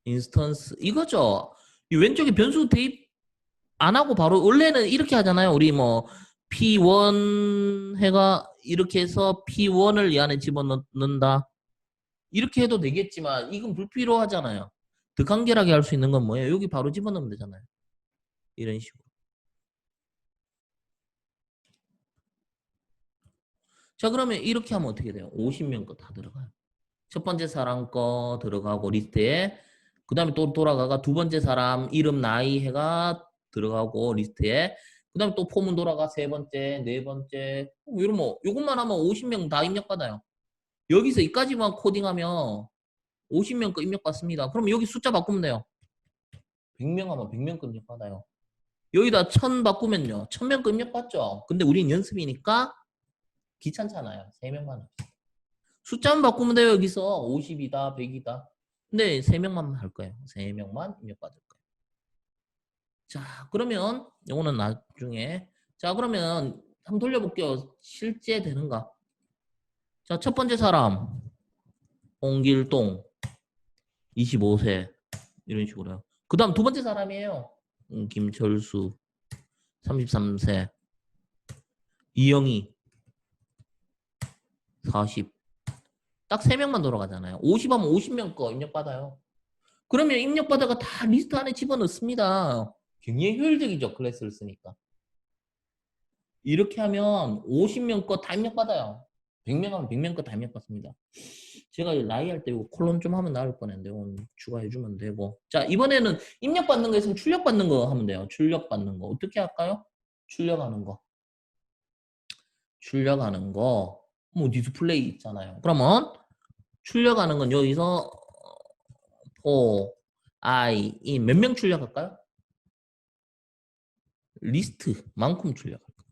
인스턴스 이거죠. 이 왼쪽에 변수 대입 안 하고 바로 원래는 이렇게 하잖아요. 우리 뭐 P1 해가 이렇게 해서 P1을 이 안에 집어넣는다. 이렇게 해도 되겠지만 이건 불필요하잖아요. 더 간결하게 할 수 있는 건 뭐예요? 여기 바로 집어넣으면 되잖아요. 이런 식으로. 자 그러면 이렇게 하면 어떻게 돼요? 50명 거 다 들어가요. 첫 번째 사람 거 들어가고 리스트에 그 다음에 또 돌아가가 두 번째 사람 이름 나이 해가 들어가고 리스트에 그 다음에 또 폼은 돌아가 세 번째 네 번째 이러면 이것만 하면 50명 다 입력받아요. 여기서 이까지만 코딩하면 50명 거 입력받습니다. 그럼 여기 숫자 바꾸면 돼요. 100명 하면 100명 거 입력받아요. 여기다 1000 바꾸면요. 1000명 거 입력받죠. 근데 우린 연습이니까 귀찮잖아요. 3명만. 숫자만 바꾸면 돼요. 여기서 50이다, 100이다. 근데 3명만 할 거예요. 3명만 입력받을 거예요. 자, 그러면 요거는 나중에 자, 그러면 한번 돌려볼게요. 실제 되는가? 자, 첫 번째 사람 홍길동 25세 이런 식으로요. 그 다음 두 번째 사람이에요. 김철수 33세 이영희 40 딱 3명만 돌아가잖아요. 50 하면 50명 거 입력받아요. 그러면 입력받아가 다 리스트 안에 집어넣습니다. 굉장히 효율적이죠. 클래스를 쓰니까. 이렇게 하면 50명 거 다 입력받아요. 100명 하면 100명 거 다 입력받습니다. 제가 나이 할 때 이거 콜론 좀 하면 나을 뻔했는데 오늘 추가해주면 되고. 자 이번에는 입력받는 거 있으면 출력받는 거 하면 돼요. 출력받는 거. 어떻게 할까요? 출력하는 거. 출력하는 거. 뭐 디스플레이 있잖아요. 그러면 출력하는 건 여기서 for I in 몇 명 출력할까요? 리스트만큼 출력할 거예요.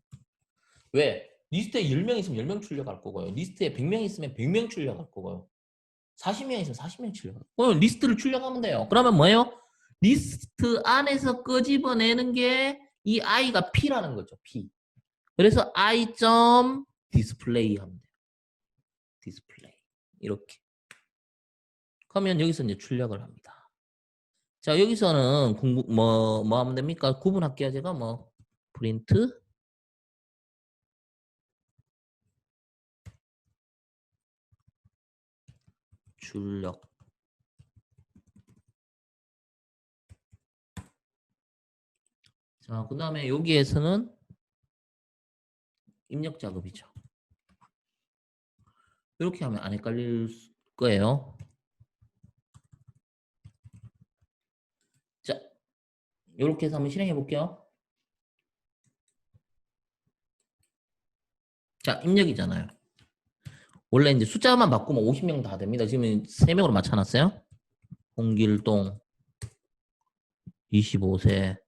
왜? 리스트에 10명 있으면 10명 출력할 거고요. 리스트에 100명 있으면 100명 출력할 거고요. 40명 있으면 40명 출력할 거예요. 리스트를 출력하면 돼요. 그러면 뭐예요? 리스트 안에서 끄집어내는 게 이 i가 p라는 거죠. p. 그래서 i.display 하면 돼요. display. 이렇게. 그러면 여기서 이제 출력을 합니다. 자, 여기서는 뭐 하면 됩니까? 구분할게요. 제가 프린트 출력. 자, 그 다음에 여기에서는 입력 작업이죠. 이렇게 하면 안 헷갈릴 거예요. 자, 이렇게 해서 한번 실행해 볼게요. 자, 입력이잖아요. 원래 이제 숫자만 바꾸면 50명 다 됩니다. 지금 3명으로 맞춰놨어요. 홍길동 25세,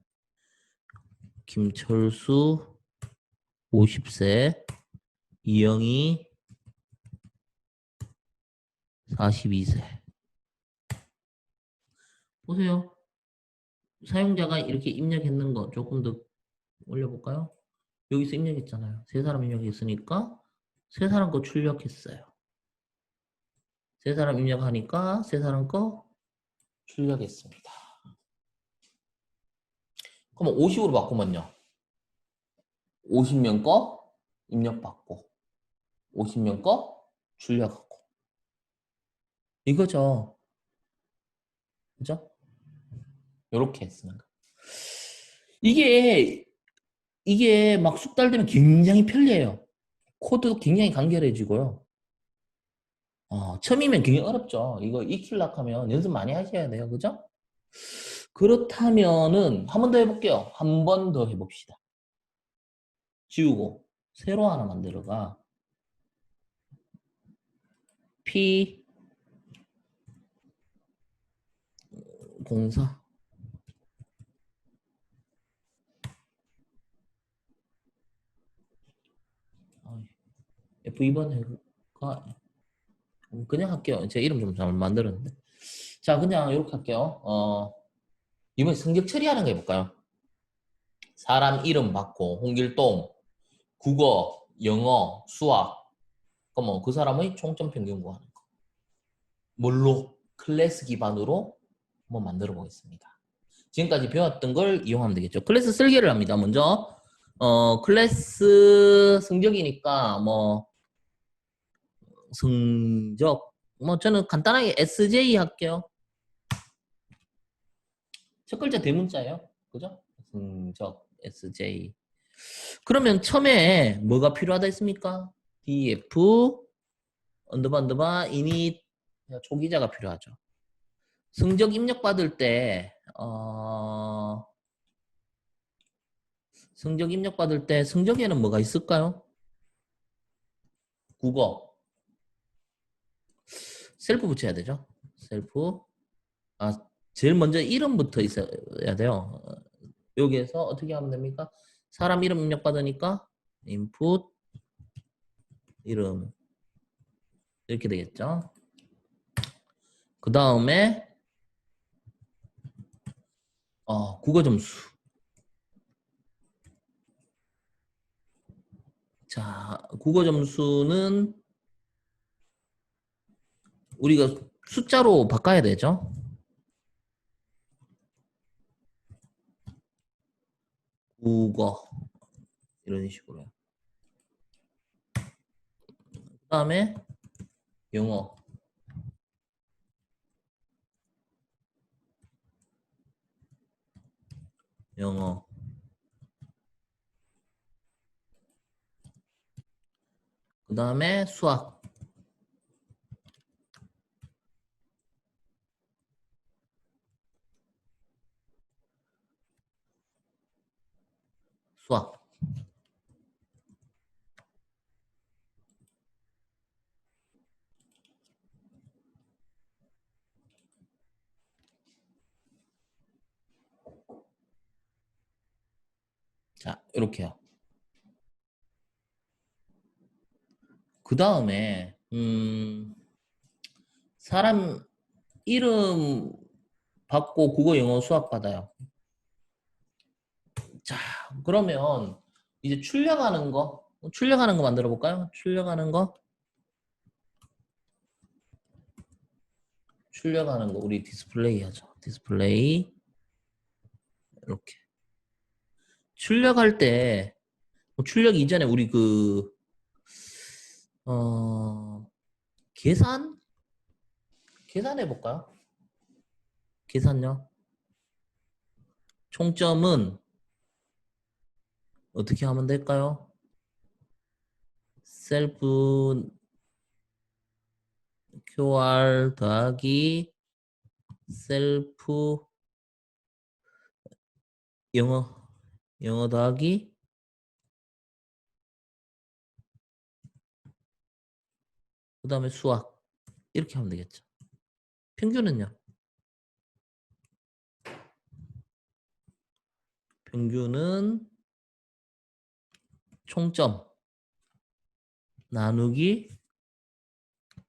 김철수 50세, 이영희 42세. 보세요. 사용자가 이렇게 입력했는 거 조금 더 올려볼까요? 여기서 입력했잖아요. 세 사람 입력했으니까 세 사람 거 출력했어요. 세 사람 입력하니까 세 사람 거 출력했습니다. 그럼 50으로 바꾸면요. 50명 거 입력받고 50명 거 출력하고 이거죠. 그죠? 이렇게 쓰는 거. 이게 막 숙달되면 굉장히 편리해요. 코드도 굉장히 간결해지고요. 처음이면 굉장히 어렵죠. 이거 익히려고 하면 연습 많이 하셔야 돼요. 그죠? 그렇다면은 한 번 더 해볼게요. 한 번 더 해봅시다. 지우고 새로 하나 만들어가. P 공사 F2번 해볼까? 그냥 할게요. 제 이름 좀 잘 만들었는데. 자, 그냥 이렇게 할게요. 이번에 성적 처리하는 거 해볼까요? 사람 이름 받고, 홍길동, 국어, 영어, 수학. 그럼 그 사람의 총점 평균 구하는 거. 뭘로? 클래스 기반으로 한번 만들어 보겠습니다. 지금까지 배웠던 걸 이용하면 되겠죠. 클래스 설계를 합니다. 먼저, 클래스 성적이니까, 성적. 저는 간단하게 SJ 할게요. 첫 글자 대문자예요. 그죠? 성적 SJ. 그러면 처음에 뭐가 필요하다 했습니까? df 언더바 init 초기자가 필요하죠. 성적 입력 받을 때 성적 입력 받을 때 성적에는 뭐가 있을까요? 국어 셀프 붙여야 되죠. 셀프 제일 먼저 이름부터 있어야 돼요. 여기에서 어떻게 하면 됩니까? 사람 이름 입력 받으니까 input 이름 이렇게 되겠죠. 그 다음에 국어 점수. 자, 국어 점수는 우리가 숫자로 바꿔야 되죠. 국어 이런 식으로요. 그 다음에 영어. 영어. 그 다음에 수학. 수학. 자, 이렇게요. 그 다음에 사람 이름 받고 국어, 영어, 수학 받아요. 자, 그러면 이제 출력하는 거 만들어 볼까요? 출력하는 거 우리 디스플레이 하죠. 디스플레이 이렇게 출력할 때 출력 이전에 우리 계산 계산해 볼까요? 계산요. 총점은 어떻게 하면 될까요? 셀프 QR 더하기 셀프 영어 더하기 그 다음에 수학 이렇게 하면 되겠죠. 평균은요? 평균은 총점 나누기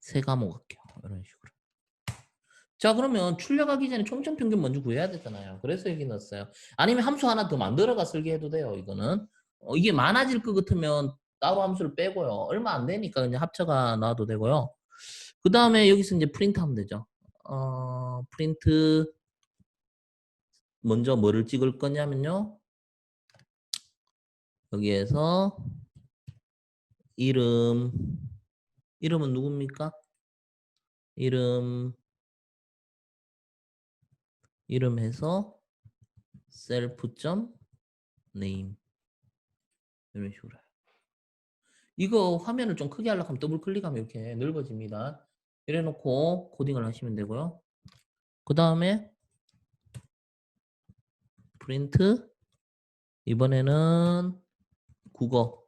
세 과목 할게요. 이런 식으로. 자, 그러면 출력하기 전에 총점 평균 먼저 구해야 되잖아요. 그래서 여기 넣었어요. 아니면 함수 하나 더 만들어가 쓸게 해도 돼요. 이거는 이게 많아질 것 같으면 따로 함수를 빼고요. 얼마 안 되니까 그냥 합쳐가 놔도 되고요. 그 다음에 여기서 이제 프린트 하면 되죠. 프린트 먼저 뭐를 찍을 거냐면요. 여기에서 이름은 누굽니까? 이름 해서 self.name 이런 식으로. 이거 화면을 좀 크게 하려고 하면 더블 클릭하면 이렇게 넓어집니다. 이래 놓고 코딩을 하시면 되고요. 그 다음에 프린트 이번에는 국어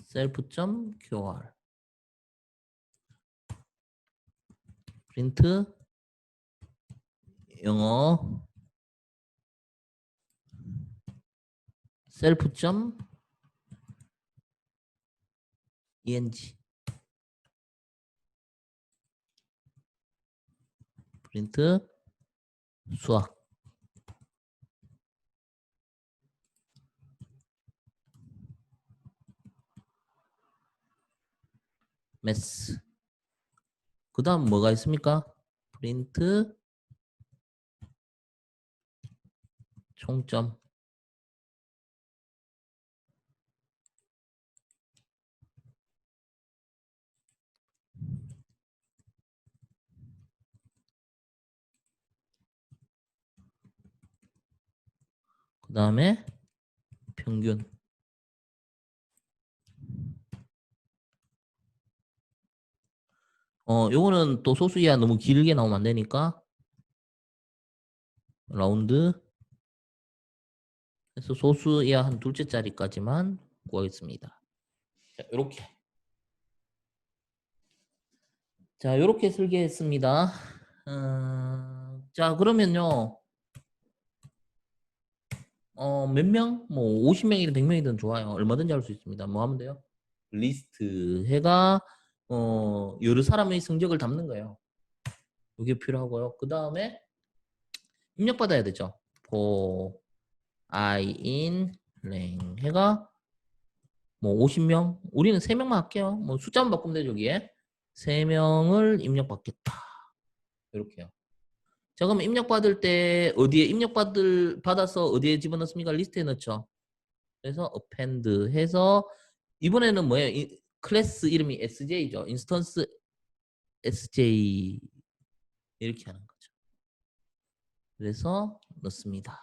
self.qr 프린트 영어 self.eng 프린트 수학 매스 그 다음 뭐가 있습니까? 프린트 총점 그 다음에 평균 요거는 또 소수 이하 너무 길게 나오면 안 되니까 라운드 그래서 소수 이하 한 둘째 자리까지만 구하겠습니다. 자, 요렇게. 자, 요렇게 설계했습니다. 자, 그러면요. 몇 명? 뭐 50명이든 100명이든 좋아요. 얼마든지 할 수 있습니다. 뭐 하면 돼요? 리스트 해가 여러 사람의 성적을 담는 거예요. 이게 필요하고요. 그 다음에 입력받아야 되죠. for I in 랭 해가 뭐 50명? 우리는 3명만 할게요. 뭐 숫자만 바꾸면 되죠, 여기에. 3명을 입력받겠다. 이렇게요. 자, 그럼 입력받을 때 어디에 받아서 어디에 집어넣습니까? 리스트에 넣죠. 그래서 append 해서 이번에는 뭐예요? 클래스 이름이 SJ죠. 인스턴스 SJ 이렇게 하는 거죠. 그래서 넣습니다.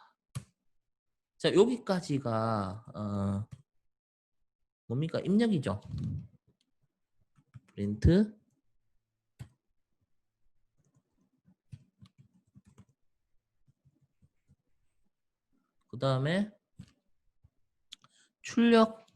자, 여기까지가 뭡니까? 입력이죠. 프린트 그 다음에 출력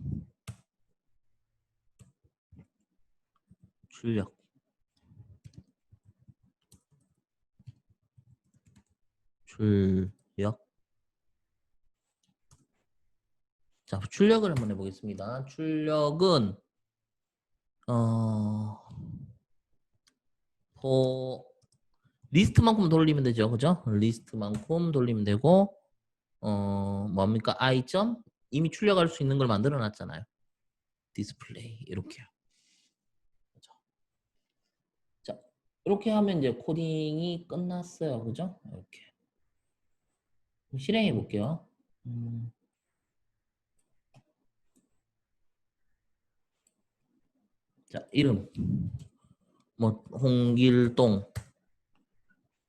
자, 출력을 한번 해보겠습니다. 출력은 리스트만큼 돌리면 되죠, 그죠? 리스트만큼 돌리면 되고 뭡니까? i점 이미 출력할 수 있는 걸 만들어 놨잖아요. 디스플레이 이렇게요. 그죠? 자, 이렇게 하면 이제 코딩이 끝났어요, 그죠? 이렇게 실행해 볼게요. 자, 이름. 뭐, 홍길동.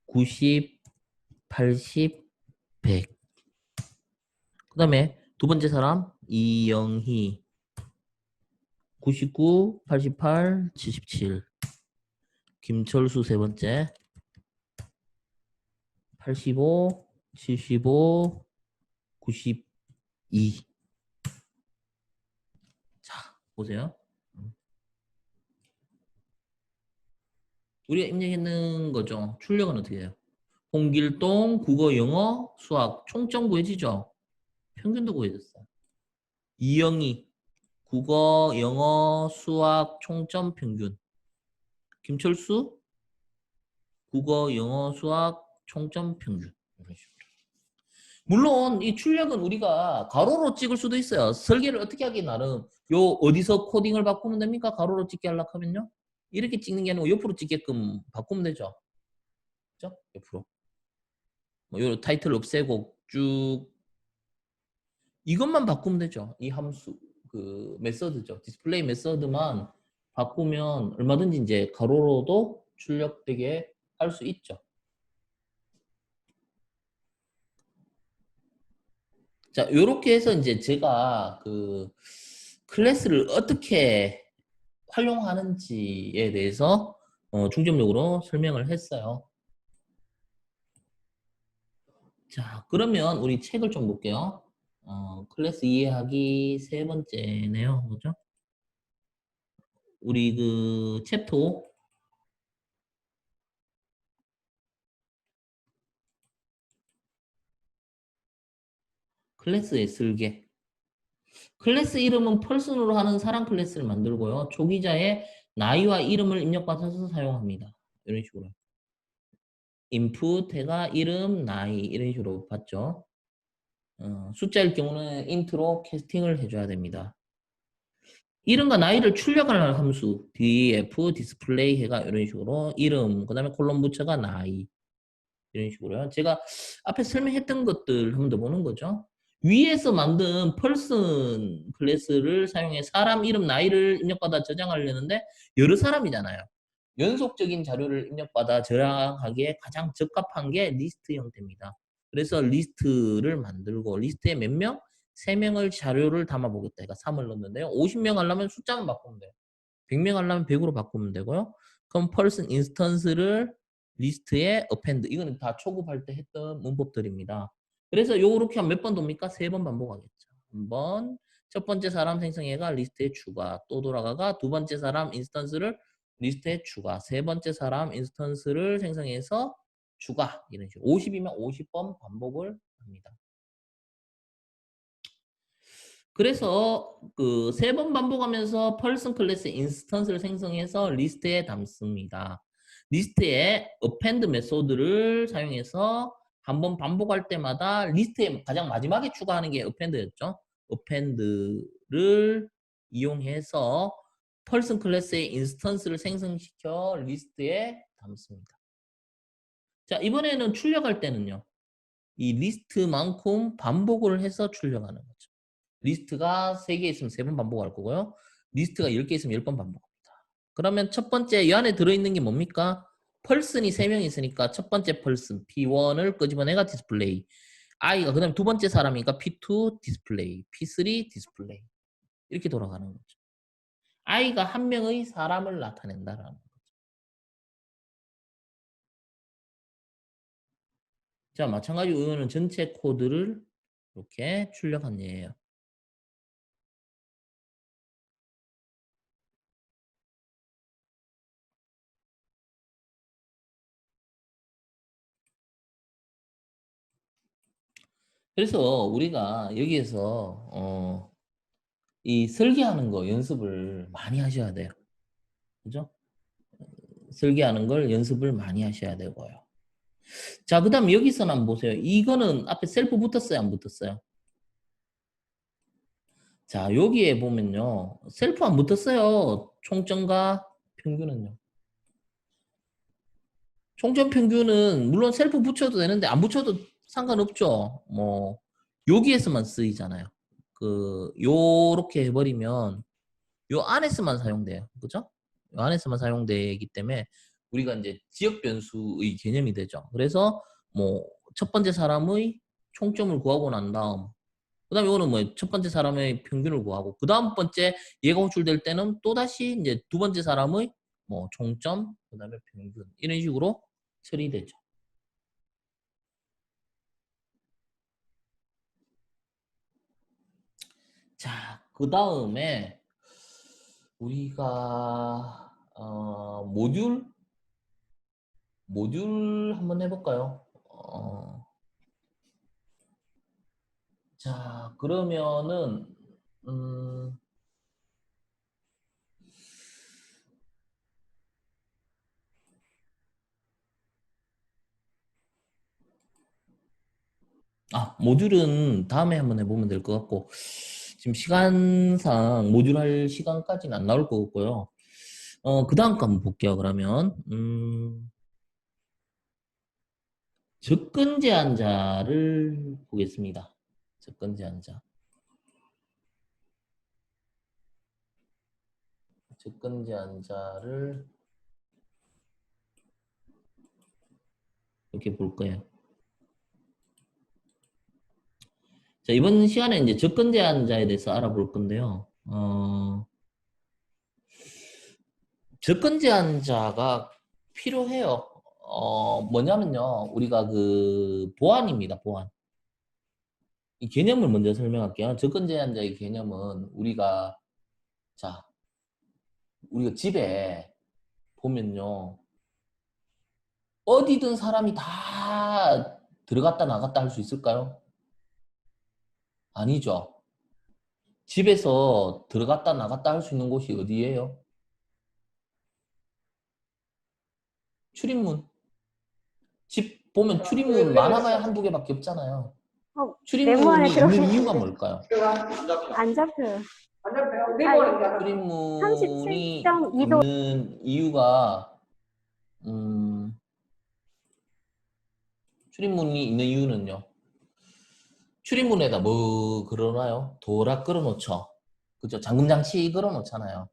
90, 80, 100. 그 다음에 두 번째 사람, 이영희. 99, 88, 77. 김철수 세 번째. 85, 75, 92. 자, 보세요. 우리가 입력했는 거죠. 출력은 어떻게 해요? 홍길동, 국어, 영어, 수학 총점 구해지죠? 평균도 구해졌어요. 이영희, 국어, 영어, 수학 총점 평균. 김철수, 국어, 영어, 수학 총점 평균. 이런 식으로. 물론 이 출력은 우리가 가로로 찍을 수도 있어요. 설계를 어떻게 하기 나름. 요 어디서 코딩을 바꾸면 됩니까? 가로로 찍게 하려고 하면요. 이렇게 찍는 게 아니고 옆으로 찍게끔 바꾸면 되죠. 그죠? 옆으로. 뭐 요 타이틀 없애고 쭉 이것만 바꾸면 되죠. 이 함수 그 메서드죠. 디스플레이 메서드만 바꾸면 얼마든지 이제 가로로도 출력되게 할 수 있죠. 자, 요렇게 해서 이제 제가 그 클래스를 어떻게 활용하는지에 대해서 중점적으로 설명을 했어요. 자, 그러면 우리 책을 좀 볼게요. 클래스 이해하기 세 번째네요. 그죠? 우리 그 챕터 5 클래스의 설계. 클래스 이름은 펄슨으로 하는 사람 클래스를 만들고요. 초기자의 나이와 이름을 입력받아서 사용합니다. 이런 식으로. input, 해가 이름, 나이 이런 식으로 봤죠. 숫자일 경우는 int로 캐스팅을 해줘야 됩니다. 이름과 나이를 출력하는 함수 df, display 해가 이런 식으로 이름, 그 다음에 콜론 부처가 나이 이런 식으로요. 제가 앞에 설명했던 것들 한번 더 보는 거죠. 위에서 만든 펄슨 클래스를 사용해 사람 이름, 나이를 입력받아 저장하려는데 여러 사람이잖아요. 연속적인 자료를 입력받아 저장하기에 가장 적합한 게 리스트 형태입니다. 그래서 리스트를 만들고 리스트에 몇 명? 3명을 자료를 담아보겠다. 그러니까 3을 넣는데요. 50명 하려면 숫자만 바꾸면 돼요. 100명 하려면 100으로 바꾸면 되고요. 그럼 person 인스턴스를 리스트에 append. 이거는 다 초급할 때 했던 문법들입니다. 그래서 요렇게 하면 몇 번 돕니까? 3번 반복하겠죠. 한 번, 첫 번째 사람 생성해가 리스트에 추가. 또 돌아가가 두 번째 사람 인스턴스를 리스트에 추가. 세 번째 사람 인스턴스를 생성해서 추가. 이런 식으로. 50이면 50번 반복을 합니다. 그래서 그 3번 반복하면서 펄슨 클래스 인스턴스를 생성해서 리스트에 담습니다. 리스트에 append 메소드를 사용해서 한 번 반복할 때마다 리스트에 가장 마지막에 추가하는 게 append였죠. append를 이용해서 펄슨 클래스의 인스턴스를 생성시켜 리스트에 담습니다. 자, 이번에는 출력할 때는요. 이 리스트만큼 반복을 해서 출력하는 거죠. 리스트가 3개 있으면 3번 반복할 거고요. 리스트가 10개 있으면 10번 반복합니다. 그러면 첫 번째 이 안에 들어있는 게 뭡니까? 펄슨이 3명 있으니까 첫 번째 펄슨 P1을 끄집어내가 디스플레이. I가 그 다음에 두 번째 사람이니까 P2 디스플레이, P3 디스플레이. 이렇게 돌아가는 거죠. I가 한 명의 사람을 나타낸다라는 거죠. 자, 마찬가지로 이거는 전체 코드를 이렇게 출력한 예예요. 그래서 우리가 여기에서 이 설계하는 거 연습을 많이 하셔야 돼요. 그죠? 설계하는 걸 연습을 많이 하셔야 되고요. 자, 그 다음 여기서는 한번 보세요. 이거는 앞에 셀프 붙었어요? 안 붙었어요? 자, 여기에 보면요. 셀프 안 붙었어요. 총점과 평균은요. 총점 평균은 물론 셀프 붙여도 되는데 안 붙여도 상관없죠. 여기에서만 쓰이잖아요. 요렇게 해버리면 요 안에서만 사용돼요. 그죠? 요 안에서만 사용되기 때문에 우리가 이제 지역 변수의 개념이 되죠. 그래서 뭐 첫 번째 사람의 총점을 구하고 난 다음 그다음에 이거는 뭐 첫 번째 사람의 평균을 구하고 그 다음 번째 얘가 호출될 때는 또 다시 이제 두 번째 사람의 뭐 총점 그다음에 평균 이런 식으로 처리되죠. 자, 그 다음에 우리가 모듈 한번 해볼까요? 자, 그러면은 음, 모듈은 다음에 한번 해보면 될 것 같고 지금 시간상 모듈 할 시간까지는 안 나올 것 같고요. 그 다음 거 한번 볼게요. 그러면 접근 제한자를 보겠습니다. 접근 제한자. 접근 제한자를 이렇게 볼 거예요. 자, 이번 시간에 이제 접근 제한자에 대해서 알아볼 건데요. 접근 제한자가 필요해요. 뭐냐면요. 우리가 그 보안입니다. 보안. 이 개념을 먼저 설명할게요. 접근 제한자의 개념은 자, 우리가 집에 보면요. 어디든 사람이 다 들어갔다 나갔다 할 수 있을까요? 아니죠. 집에서 들어갔다 나갔다 할 수 있는 곳이 어디예요? 출입문. 집 보면 출입문 많아봐야 한두 개밖에 없잖아요. 네모 안에 출입문이 들어가 있는 이유가 뭘까요? 안 잡혀요. 출입문이 37.2도. 있는 이유가 출입문이 있는 이유는요. 출입문에다 뭐 걸어놔요? 도락 걸어놓죠. 그죠? 잠금장치 걸어놓잖아요.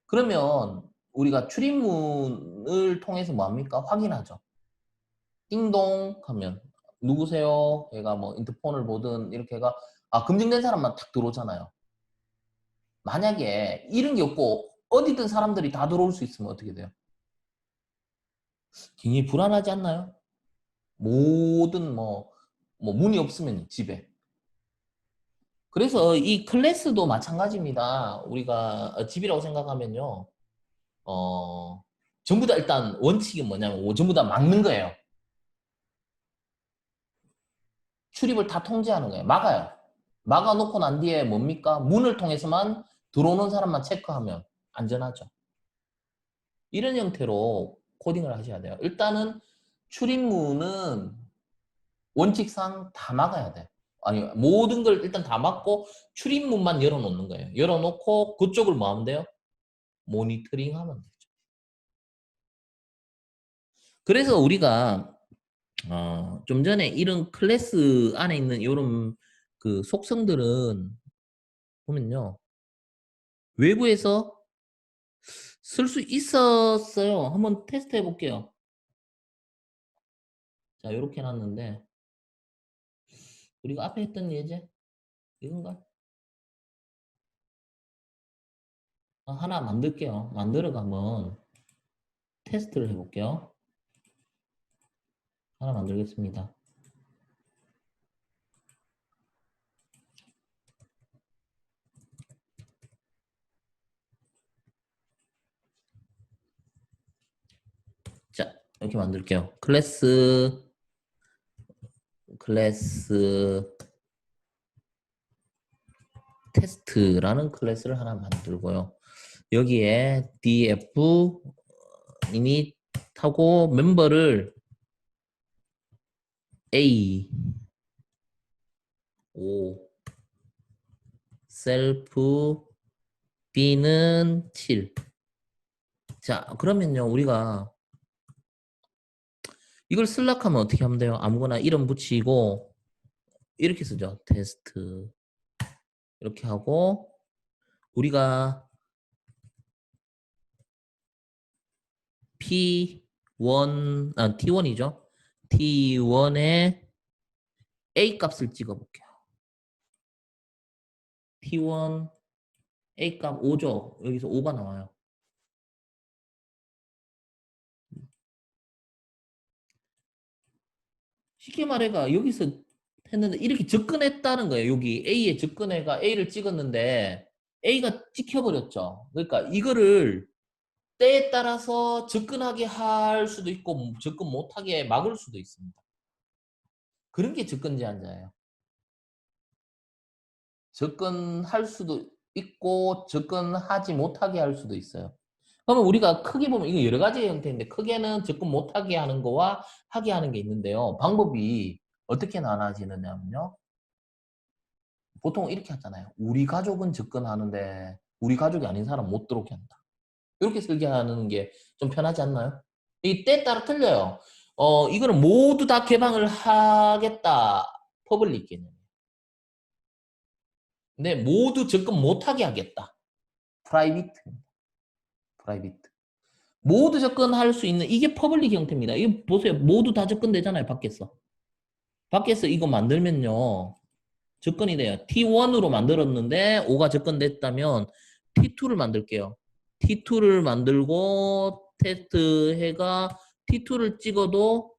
그러면 우리가 출입문을 통해서 뭐 합니까? 확인하죠. 띵동 하면 누구세요? 얘가 뭐 인터폰을 보든 이렇게 해가 검증된 사람만 탁 들어오잖아요. 만약에 이런 게 없고 어디든 사람들이 다 들어올 수 있으면 어떻게 돼요? 굉장히 불안하지 않나요? 모든 뭐 문이 없으면 집에. 그래서 이 클래스도 마찬가지입니다. 우리가 집이라고 생각하면요. 전부 다 일단 원칙이 뭐냐면 전부 다 막는 거예요. 출입을 다 통제하는 거예요. 막아요. 막아놓고 난 뒤에 뭡니까? 문을 통해서만 들어오는 사람만 체크하면 안전하죠. 이런 형태로 코딩을 하셔야 돼요. 일단은 출입문은 원칙상 다 막아야 돼. 아니, 모든 걸 일단 다 막고 출입문만 열어놓는 거예요. 열어놓고 그쪽을 뭐 하면 돼요? 모니터링 하면 되죠. 그래서 우리가 좀 전에 이런 클래스 안에 있는 이런 그 속성들은 보면요. 외부에서 쓸 수 있었어요. 한번 테스트 해볼게요. 자, 이렇게 해놨는데 우리가 앞에 했던 예제 이건가? 하나 만들게요. 만들어가 한번 테스트를 해볼게요. 하나 만들겠습니다. 자, 이렇게 만들게요. 클래스 테스트라는 클래스를 하나 만들고요. 여기에 df init하고 멤버를 a 5 셀프 b는 7. 자, 그러면요 우리가 이걸 쓰려면 어떻게 하면 돼요? 아무거나 이름 붙이고 이렇게 쓰죠. 테스트 이렇게 하고 우리가 T1이죠. T1의 A 값을 찍어볼게요. T1 A 값 5죠. 여기서 5가 나와요. 쉽게 말해가 여기서 했는데 이렇게 접근했다는 거예요. 여기 A에 접근해가 A를 찍었는데 A가 찍혀버렸죠. 그러니까 이거를 때에 따라서 접근하게 할 수도 있고 접근 못하게 막을 수도 있습니다. 그런 게 접근 제한자예요. 접근할 수도 있고 접근하지 못하게 할 수도 있어요. 그러면 우리가 크게 보면 이거 여러 가지 형태인데 크게는 접근 못하게 하는 거와 하게 하는 게 있는데요. 방법이 어떻게 나눠지느냐면요. 보통 이렇게 하잖아요. 우리 가족은 접근하는데 우리 가족이 아닌 사람 못 들어오게 한다. 이렇게 설계하는 게 좀 편하지 않나요? 이 때에 따라 틀려요. 이거는 모두 다 개방을 하겠다. 퍼블릭 개념. 근데 모두 접근 못하게 하겠다. 프라이빗. 프라이빗. 모두 접근할 수 있는 이게 퍼블릭 형태입니다. 이거 보세요. 모두 다 접근되잖아요. 밖에서. 밖에서 이거 만들면요. 접근이 돼요. T1으로 만들었는데 5가 접근됐다면 T2를 만들게요. T2를 만들고 테스트 해가 T2를 찍어도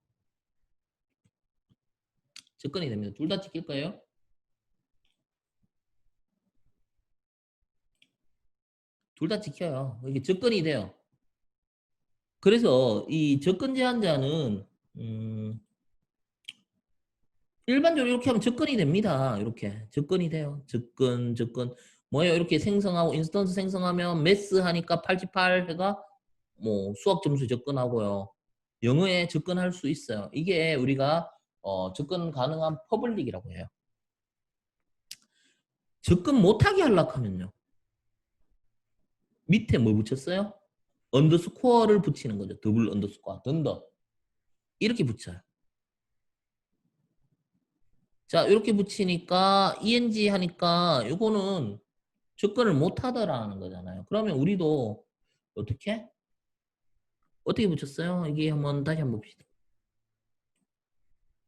접근이 됩니다. 둘 다 찍힐 거예요. 둘 다 찍혀요. 이게 접근이 돼요. 그래서 이 접근 제한자는 일반적으로 이렇게 하면 접근이 됩니다. 이렇게 접근이 돼요. 접근 뭐예요? 이렇게 생성하고 인스턴스 생성하면 매스 하니까 88 해가 뭐 수학 점수 접근하고요. 영어에 접근할 수 있어요. 이게 우리가 접근 가능한 퍼블릭이라고 해요. 접근 못하게 하려고 하면요. 밑에 뭐 붙였어요? 언더스코어를 붙이는 거죠. 더블 언더스코어, 던더. 이렇게 붙여요. 자, 이렇게 붙이니까 ENG 하니까 이거는 접근을 못 하더라는 거잖아요. 그러면 우리도 어떻게? 어떻게 붙였어요? 이게 한번 다시 한번 봅시다.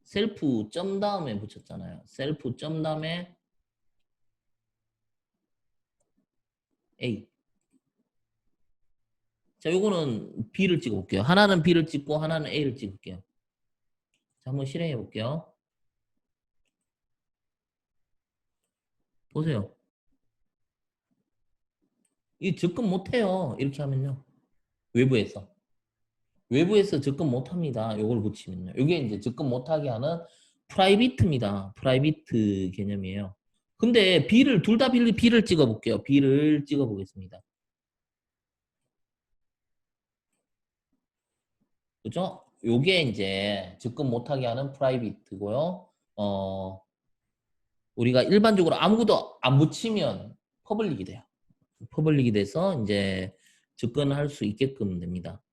셀프 점 다음에 붙였잖아요. 셀프 점 다음에 A. 자, 요거는 B를 찍어 볼게요. 하나는 B를 찍고 하나는 A를 찍을게요. 자, 한번 실행해 볼게요. 보세요. 이 접근 못 해요. 이렇게 하면요. 외부에서. 외부에서 접근 못 합니다. 요걸 붙이면요. 요게 이제 접근 못 하게 하는 프라이빗입니다. 프라이빗 개념이에요. 근데 B를 둘 다 B를 찍어 볼게요. B를 찍어 보겠습니다. 그죠? 요게 이제 접근 못하게 하는 프라이빗고요. 우리가 일반적으로 아무것도 안 붙이면 퍼블릭이 돼요. 퍼블릭이 돼서 이제 접근할 수 있게끔 됩니다.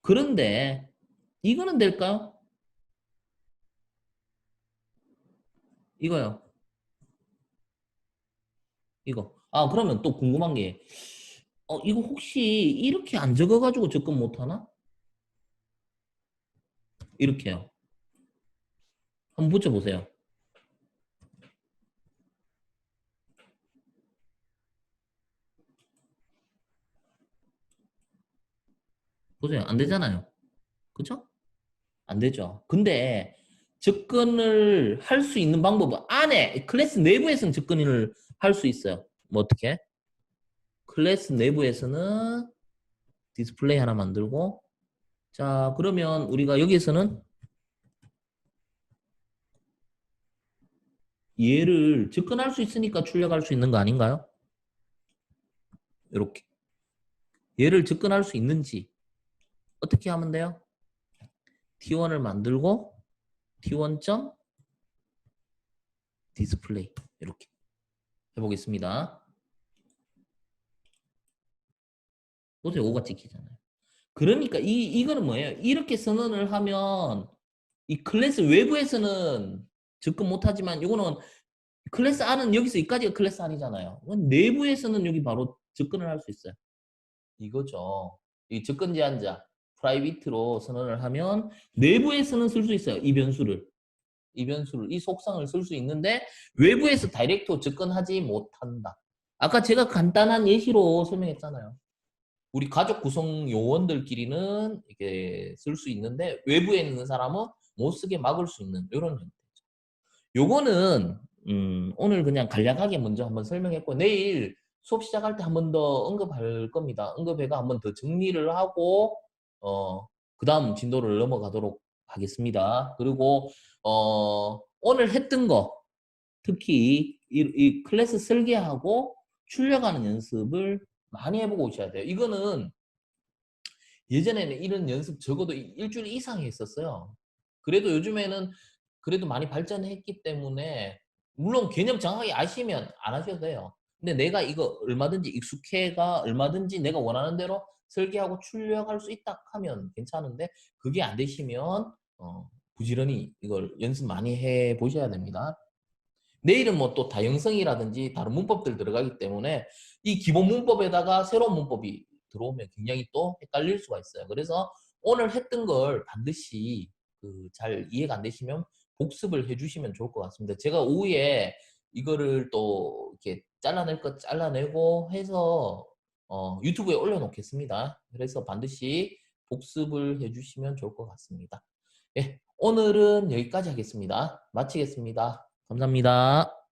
그런데 이거는 될까요? 이거요. 이거. 아, 그러면 또 궁금한 게, 이거 혹시 이렇게 안 적어가지고 접근 못하나? 이렇게요. 한번 붙여보세요. 보세요. 안 되잖아요. 그죠? 안 되죠. 근데 접근을 할 수 있는 방법은 안에, 클래스 내부에서는 접근을 할 수 있어요. 뭐 어떻게? 클래스 내부에서는 디스플레이 하나 만들고, 자, 그러면 우리가 여기에서는 얘를 접근할 수 있으니까 출력할 수 있는 거 아닌가요? 이렇게. 얘를 접근할 수 있는지 어떻게 하면 돼요? T1을 만들고 T1점 디스플레이 이렇게 해보겠습니다. 보세요. 5가 찍히잖아요. 그러니까 이거는 뭐예요? 이렇게 선언을 하면 이 클래스 외부에서는 접근 못하지만 이거는 클래스 R은 여기서 여기까지가 클래스 R이잖아요. 내부에서는 여기 바로 접근을 할 수 있어요. 이거죠. 이 접근 제한자 프라이빗으로 선언을 하면 내부에서는 쓸 수 있어요. 이 변수를. 이 속성을 쓸 수 있는데 외부에서 다이렉트 접근하지 못한다. 아까 제가 간단한 예시로 설명했잖아요. 우리 가족 구성 요원들끼리는 이게 쓸 수 있는데 외부에 있는 사람은 못 쓰게 막을 수 있는 이런 형태죠. 요거는 오늘 그냥 간략하게 먼저 한번 설명했고 내일 수업 시작할 때 한 번 더 언급할 겁니다. 언급해가 한 번 더 정리를 하고 그 다음 진도를 넘어가도록 하겠습니다. 그리고 오늘 했던 거 특히 이 클래스 설계하고 출력하는 연습을 많이 해보고 오셔야 돼요. 이거는 예전에는 이런 연습 적어도 일주일 이상 했었어요. 그래도 요즘에는 그래도 많이 발전했기 때문에 물론 개념 정확하게 아시면 안 하셔도 돼요. 근데 내가 이거 얼마든지 익숙해가 얼마든지 내가 원하는 대로 설계하고 출력할 수 있다 하면 괜찮은데 그게 안 되시면 부지런히 이걸 연습 많이 해 보셔야 됩니다. 내일은 뭐 또 다형성이라든지 다른 문법들 들어가기 때문에 이 기본 문법에다가 새로운 문법이 들어오면 굉장히 또 헷갈릴 수가 있어요. 그래서 오늘 했던 걸 반드시 잘 이해가 안 되시면 복습을 해주시면 좋을 것 같습니다. 제가 오후에 이거를 또 이렇게 잘라낼 것 잘라내고 해서 유튜브에 올려놓겠습니다. 그래서 반드시 복습을 해주시면 좋을 것 같습니다. 예, 오늘은 여기까지 하겠습니다. 마치겠습니다. 감사합니다.